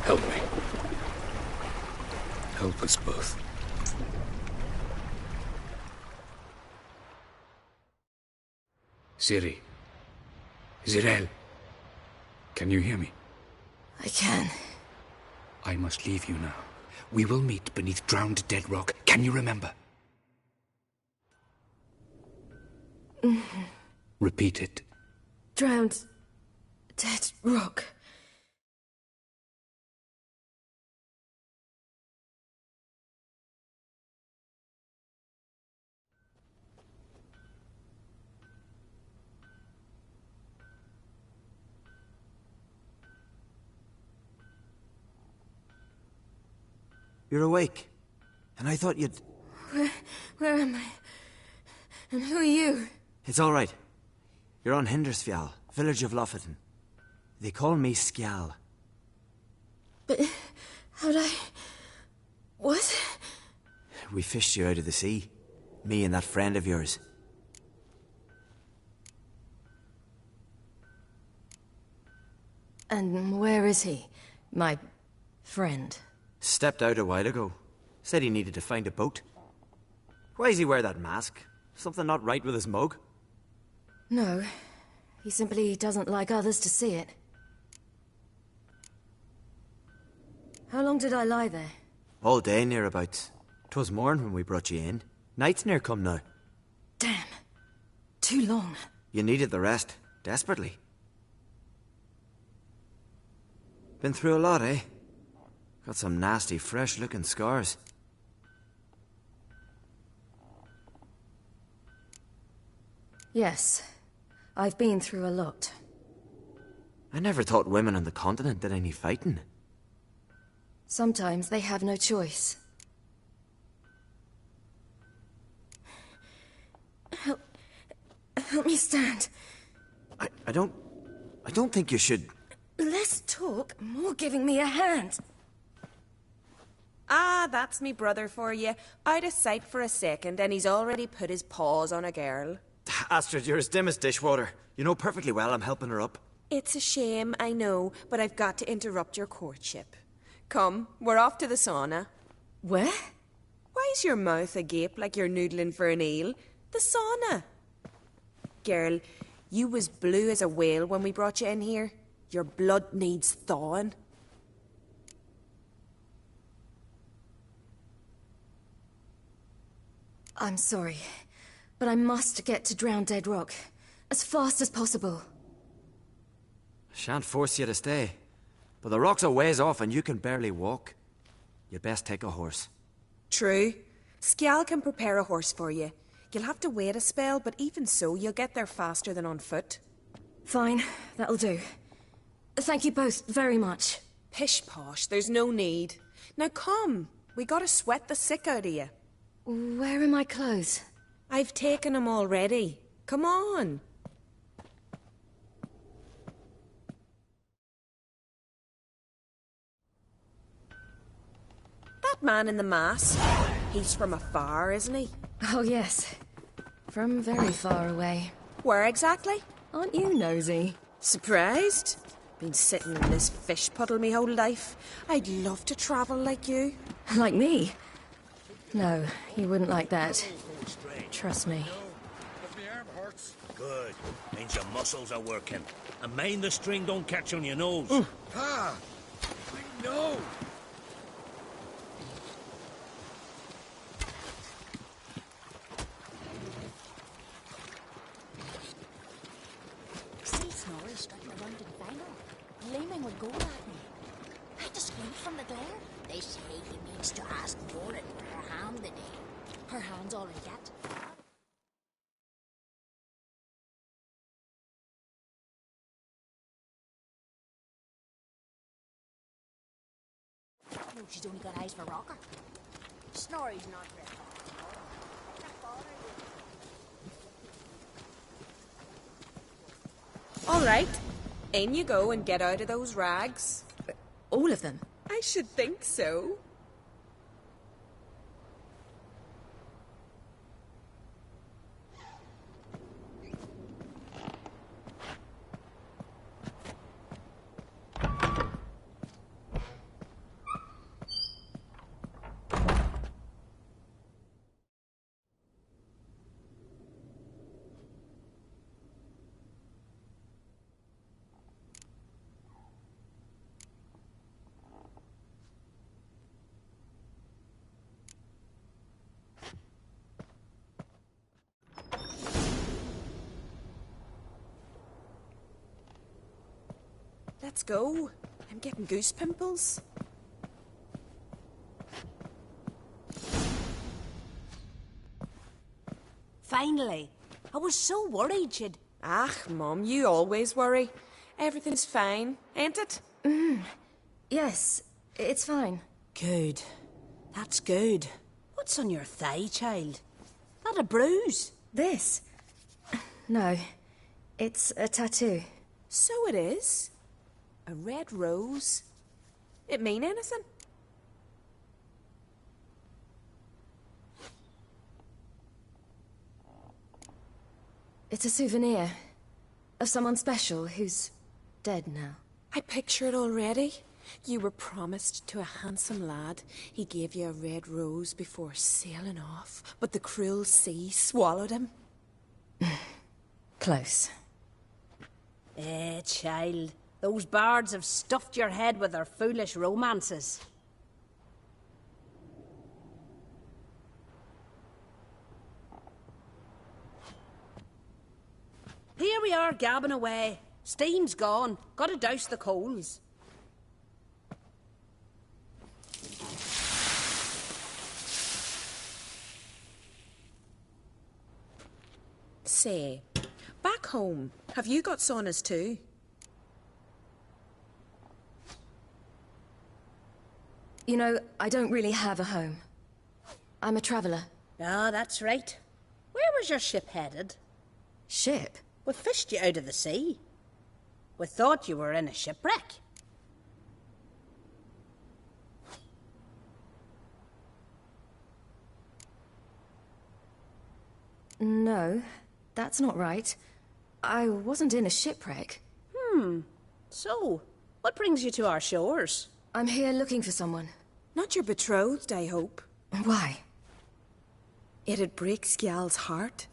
Help me. Help us both. Ciri. Zirel. Can you hear me? I can. I must leave you now. We will meet beneath drowned dead rock. Can you remember? Repeat it. Drowned. Dead rock. You're awake. And I thought you'd... Where am I? And who are you? It's all right. You're on Hindersfjall, village of Lofoten. They call me Skjal. But how'd I... What? We fished you out of the sea. Me and that friend of yours. And where is he? My friend. Stepped out a while ago. Said he needed to find a boat. Why does he wear that mask? Something not right with his mug? No. He simply doesn't like others to see it. How long did I lie there? All day nearabouts. 'Twas morn when we brought you in. Night's near come now. Damn. Too long. You needed the rest. Desperately. Been through a lot, eh? Got some nasty, fresh-looking scars. Yes. I've been through a lot. I never thought women on the continent did any fighting. Sometimes they have no choice. Help me stand. I don't think you should... Less talk, more giving me a hand. Ah, that's me brother for you. I'd a sight for a second, and he's already put his paws on a girl. Astrid, you're as dim as dishwater. You know perfectly well I'm helping her up. It's a shame, I know, but I've got to interrupt your courtship. Come, we're off to the sauna. Where? Why is your mouth agape like you're noodling for an eel? The sauna. Girl, you was blue as a whale when we brought you in here. Your blood needs thawing. I'm sorry, but I must get to Drowned Dead Rock as fast as possible. Shan't force you to stay, But the rock's a ways off and you can barely walk. You'd best take a horse. True. Skjal can prepare a horse for you. You'll have to wait a spell, but even so, you'll get there faster than on foot. Fine, that'll do. Thank you both very much. Pish-posh, there's no need. Now come, we gotta sweat the sick out of you. Where are my clothes? I've taken them already. Come on. That man in the mask, he's from afar, isn't he? Oh, yes. From very far away. Where exactly? Aren't you nosy? Surprised? Been sitting in this fish puddle me whole life. I'd love to travel like you. Like me? No, you wouldn't like that. Trust me. Good. Means your muscles are working. And mind the string don't catch on your nose. Ah! I know! See Snorri striking around in final. Gleaming would go at me. I had to squint from the glare. They say he means to ask for it with her hand the day. Her hand's all I get. No, she's only got eyes for rocker. Snorri's not very All right, in you go and get out of those rags. All of them? I should think so. Let's go. I'm getting goose pimples. Finally. I was so worried you'd... Ah, Mum, you always worry. Everything's fine, ain't it? Yes, it's fine. Good. That's good. What's on your thigh, child? Not a bruise? This? No, it's a tattoo. So it is. A red rose. It mean anything? It's a souvenir of someone special who's dead now. I picture it already. You were promised to a handsome lad. He gave you a red rose before sailing off, but the cruel sea swallowed him. Close. Child. Those bards have stuffed your head with their foolish romances. Here we are, gabbing away. Steam's gone. Gotta douse the coals. Say, back home, have you got saunas too? You know, I don't really have a home. I'm a traveller. Ah, that's right. Where was your ship headed? Ship? We fished you out of the sea. We thought you were in a shipwreck. No, that's not right. I wasn't in a shipwreck. So, what brings you to our shores? I'm here looking for someone. Not your betrothed, I hope. Why? It'd break Skjal's heart.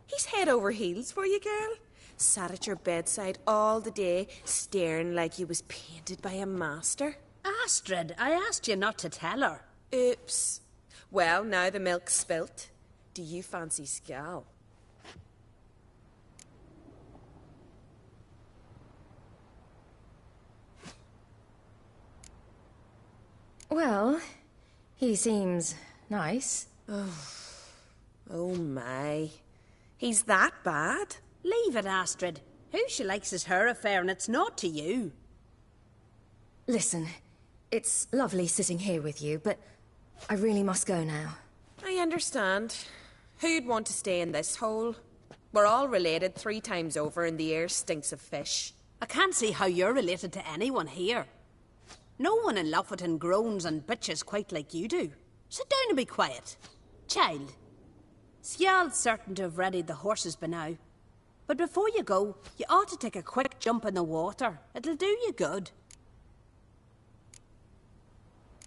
He's head over heels for you, girl. Sat at your bedside all the day, staring like you was painted by a master. Astrid, I asked you not to tell her. Oops. Well, now the milk's spilt. Do you fancy Skjal? Well, he seems nice. Oh my. He's that bad? Leave it, Astrid. Who she likes is her affair, and it's not to you. Listen, it's lovely sitting here with you, but I really must go now. I understand. Who'd want to stay in this hole? We're all related 3 times over, and the air stinks of fish. I can't see how you're related to anyone here. No one in Lofoten groans and bitches quite like you do. Sit down and be quiet. Child, Sjal's certain to have readied the horses by now. But before you go, you ought to take a quick jump in the water. It'll do you good.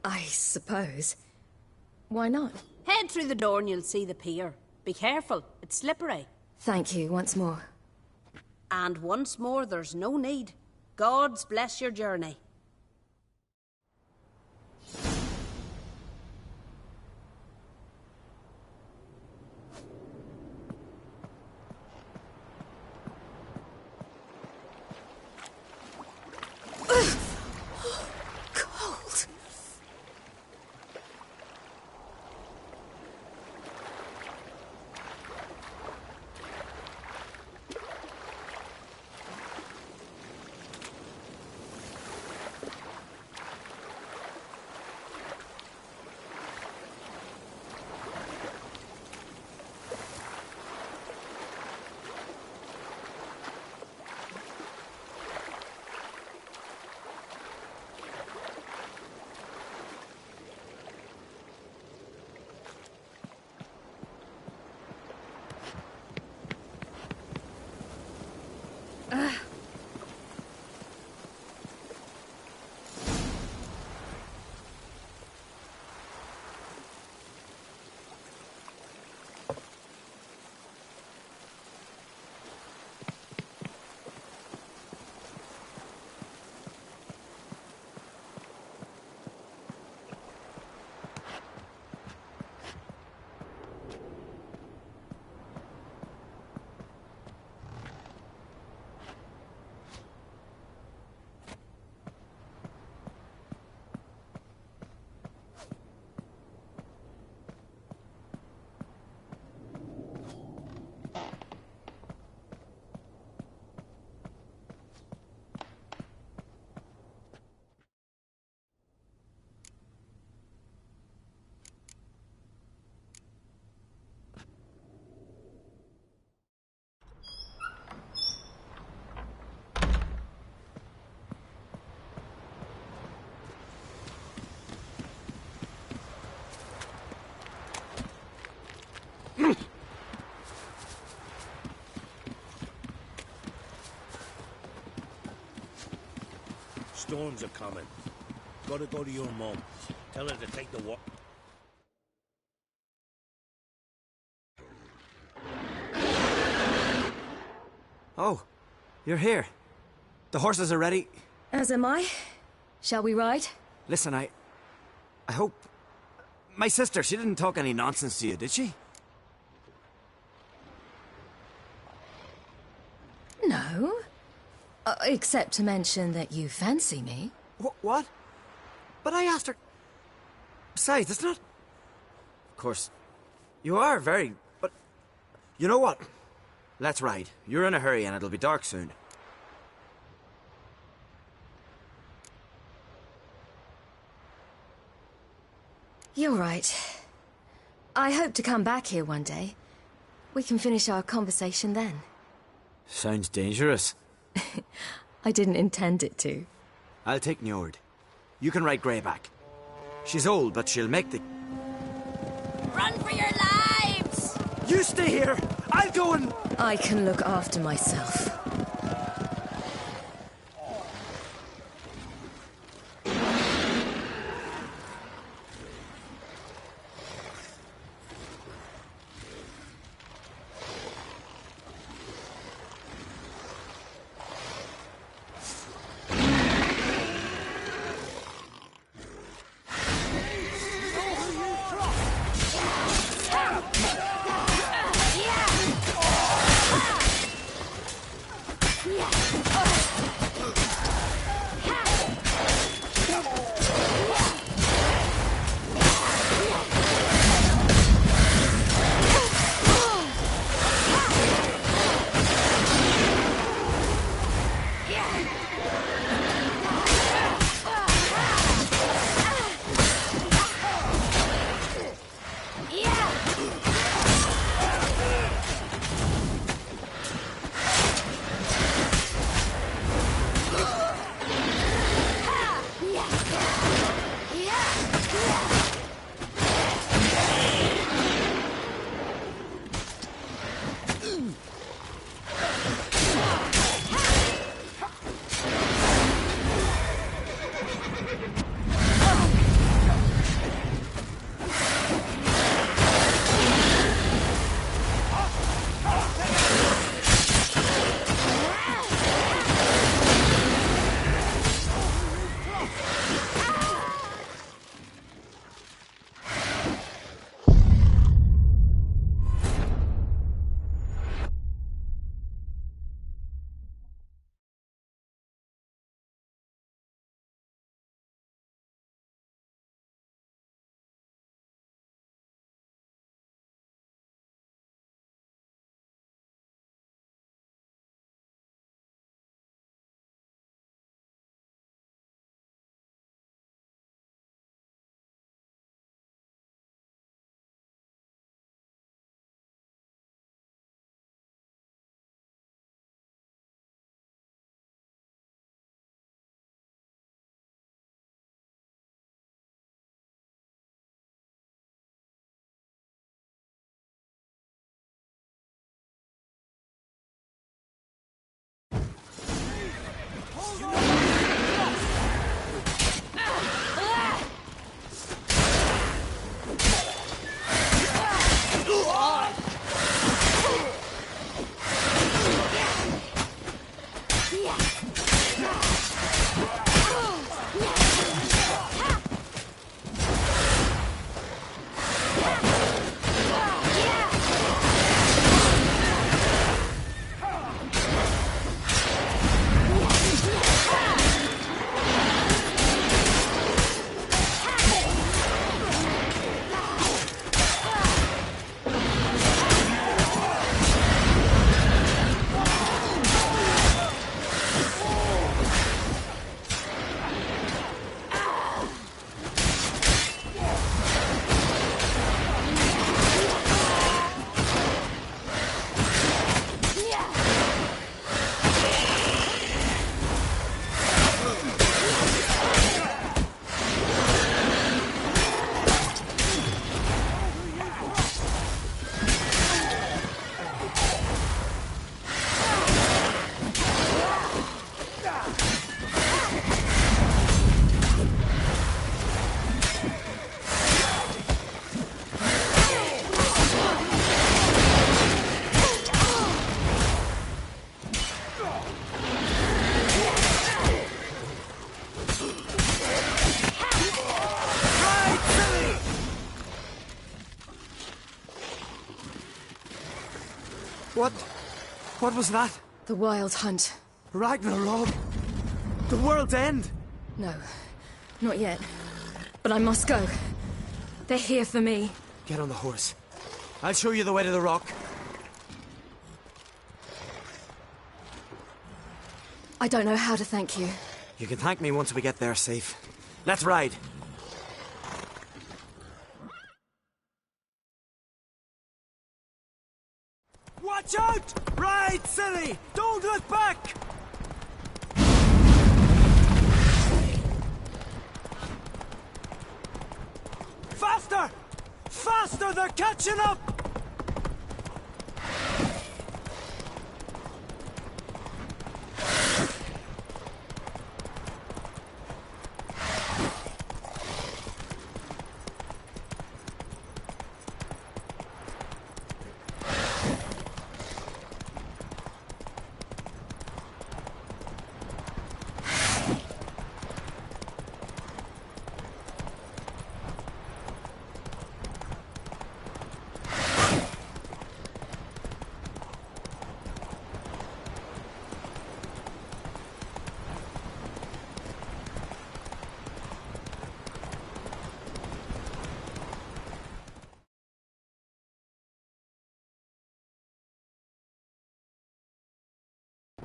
I suppose. Why not? Head through the door and you'll see the pier. Be careful, it's slippery. Thank you once more. And once more, there's no need. God's bless your journey. Cold. Storms are coming. Gotta go to your mum. Tell her to take the walk. Oh, you're here. The horses are ready. As am I. Shall we ride? Listen, I hope... My sister, she didn't talk any nonsense to you, did she? No. Except to mention that you fancy me. What? But I asked her... Besides, it's not... Of course, you are very... But... You know what? Let's ride. You're in a hurry and it'll be dark soon. You're right. I hope to come back here one day. We can finish our conversation then. Sounds dangerous. I didn't intend it to. I'll take Njord. You can ride Greyback. She's old, but she'll make the... Run for your lives! You stay here! I'll go and... I can look after myself. What was that? The Wild Hunt. Ragnarok? The world's end? No, not yet. But I must go. They're here for me. Get on the horse. I'll show you the way to the rock. I don't know how to thank you. You can thank me once we get there safe. Let's ride. Watch out! Ride, silly! Don't look back! Faster! Faster! They're catching up!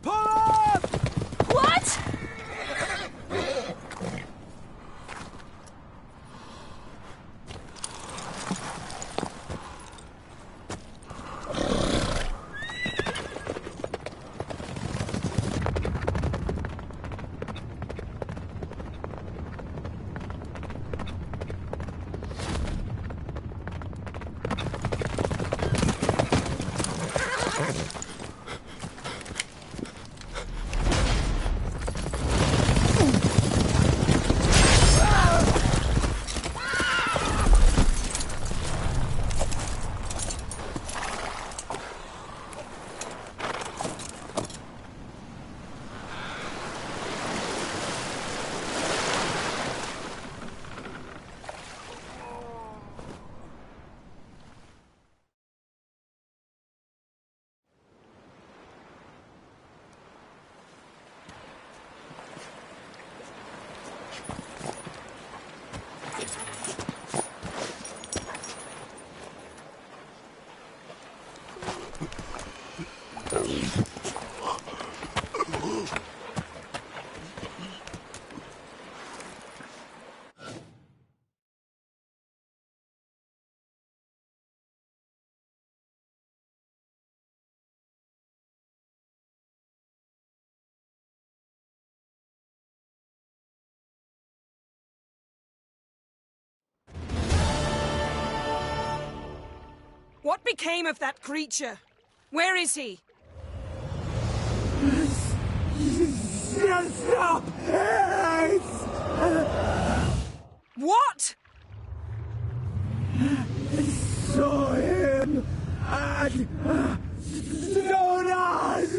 Pull up! What? What became of that creature? Where is he? Stop! What? Saw him and Jonas,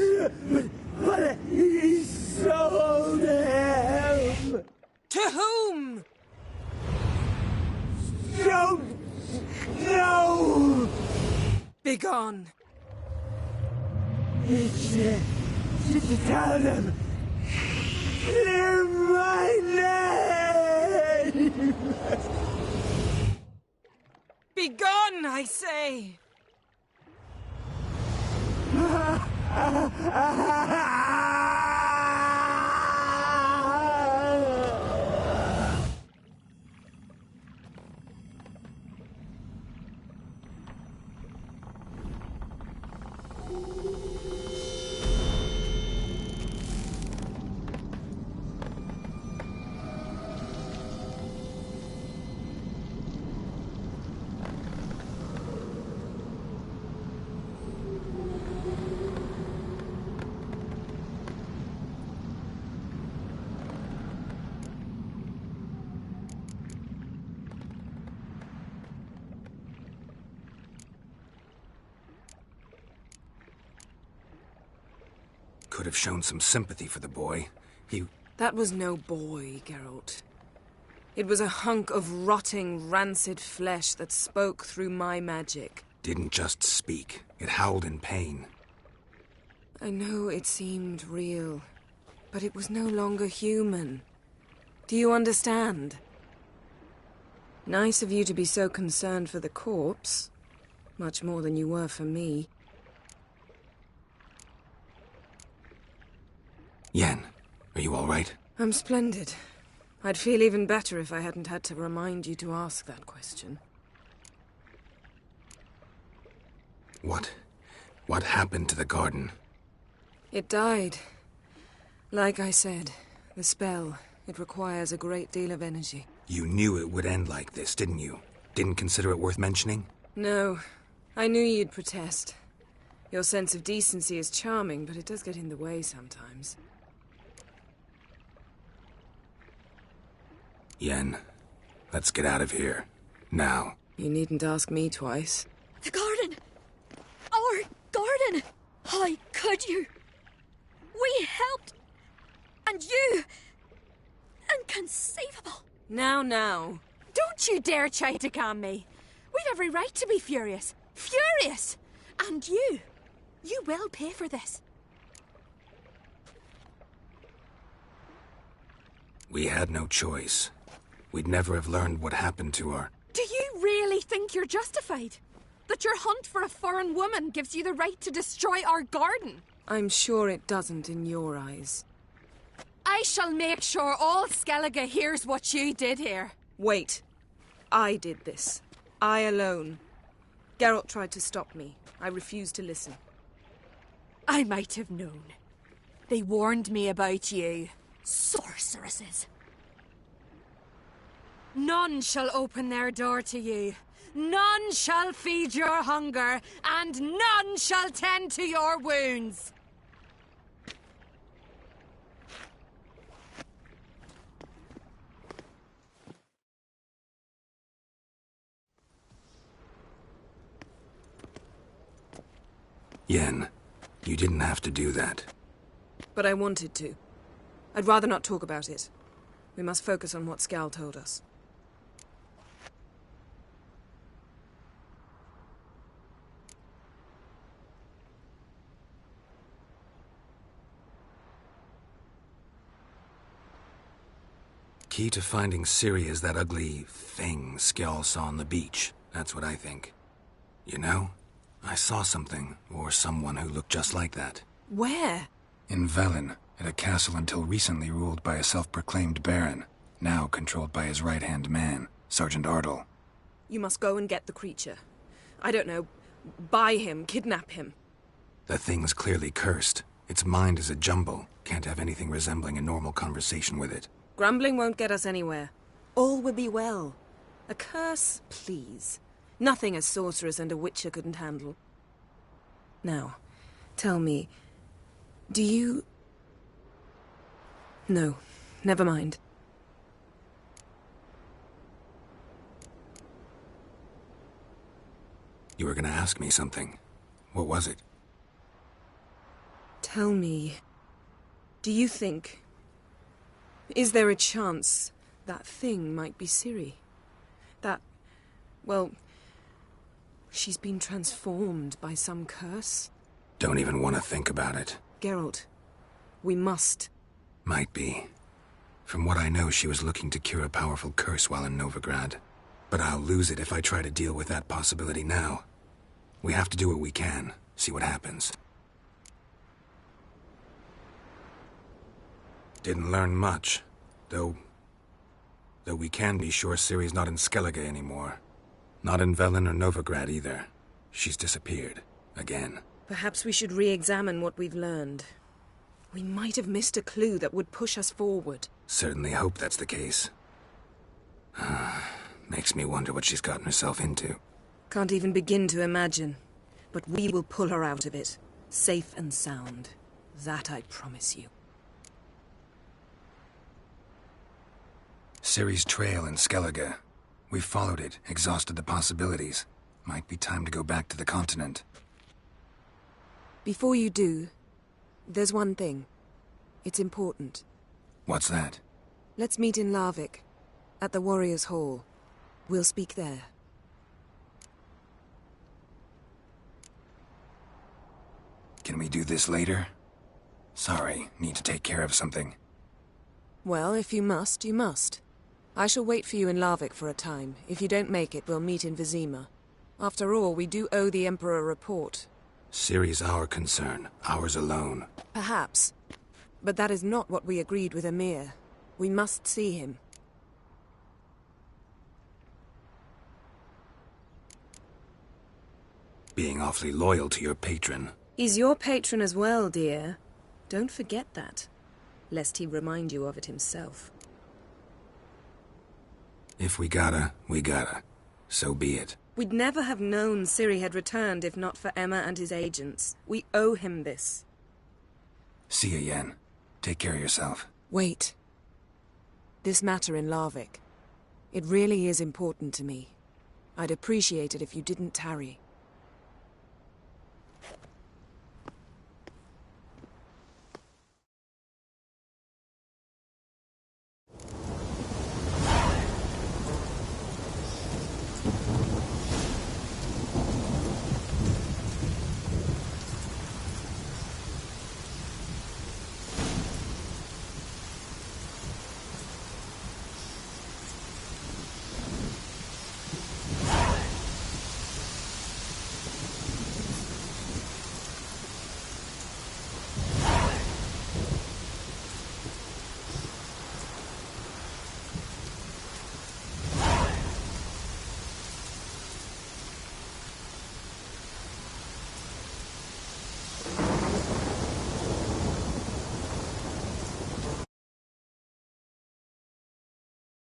but he sold him. To whom? Don't know. Begone. Tell them. Clear my name. Begone, I say. Could have shown some sympathy for the boy. That was no boy, Geralt. It was a hunk of rotting, rancid flesh that spoke through my magic. Didn't just speak. It howled in pain. I know it seemed real, but it was no longer human. Do you understand? Nice of you to be so concerned for the corpse. Much more than you were for me. Yen, are you all right? I'm splendid. I'd feel even better if I hadn't had to remind you to ask that question. What happened to the garden? It died. Like I said, the spell, it requires a great deal of energy. You knew it would end like this, didn't you? Didn't consider it worth mentioning? No, I knew you'd protest. Your sense of decency is charming, but it does get in the way sometimes. Yen, let's get out of here. Now. You needn't ask me twice. The garden! Our garden! How could you? We helped! And you! Inconceivable! Now. Don't you dare try to calm me. We've every right to be furious. Furious! And you will pay for this. We had no choice. We'd never have learned what happened to her. Do you really think you're justified? That your hunt for a foreign woman gives you the right to destroy our garden? I'm sure it doesn't in your eyes. I shall make sure all Skellige hears what you did here. Wait. I did this. I alone. Geralt tried to stop me. I refused to listen. I might have known. They warned me about you. Sorceresses. None shall open their door to you. None shall feed your hunger, and none shall tend to your wounds. Yen, you didn't have to do that. But I wanted to. I'd rather not talk about it. We must focus on what Skal told us. Key to finding Ciri is that ugly thing Skjall saw on the beach. That's what I think. You know, I saw something, or someone who looked just like that. Where? In Velen, at a castle until recently ruled by a self-proclaimed baron, now controlled by his right-hand man, Sergeant Ardle. You must go and get the creature. I don't know, buy him, kidnap him. The thing's clearly cursed. Its mind is a jumble. Can't have anything resembling a normal conversation with it. Grumbling won't get us anywhere. All will be well. A curse, please. Nothing a sorceress and a witcher couldn't handle. Now, tell me, do you... No, never mind. You were gonna ask me something. What was it? Tell me, do you think... Is there a chance that thing might be Ciri? That, well, she's been transformed by some curse? Don't even want to think about it. Geralt, we must. Might be. From what I know, she was looking to cure a powerful curse while in Novigrad. But I'll lose it if I try to deal with that possibility now. We have to do what we can, see what happens. Didn't learn much, though we can be sure Ciri's not in Skellige anymore. Not in Velen or Novigrad either. She's disappeared. Again. Perhaps we should re-examine what we've learned. We might have missed a clue that would push us forward. Certainly hope that's the case. Makes me wonder what she's gotten herself into. Can't even begin to imagine. But we will pull her out of it. Safe and sound. That I promise you. Ciri's trail in Skellige. We've followed it, exhausted the possibilities. Might be time to go back to the continent. Before you do, there's one thing. It's important. What's that? Let's meet in Larvik, at the Warriors' Hall. We'll speak there. Can we do this later? Sorry, need to take care of something. Well, if you must, you must. I shall wait for you in Larvik for a time. If you don't make it, we'll meet in Vizima. After all, we do owe the Emperor a report. Ciri's our concern, ours alone. Perhaps. But that is not what we agreed with Emir. We must see him. Being awfully loyal to your patron. He's your patron as well, dear. Don't forget that, lest he remind you of it himself. If we gotta, we gotta. So be it. We'd never have known Ciri had returned if not for Emma and his agents. We owe him this. See you, Yen. Take care of yourself. Wait. This matter in Larvik. It really is important to me. I'd appreciate it if you didn't tarry.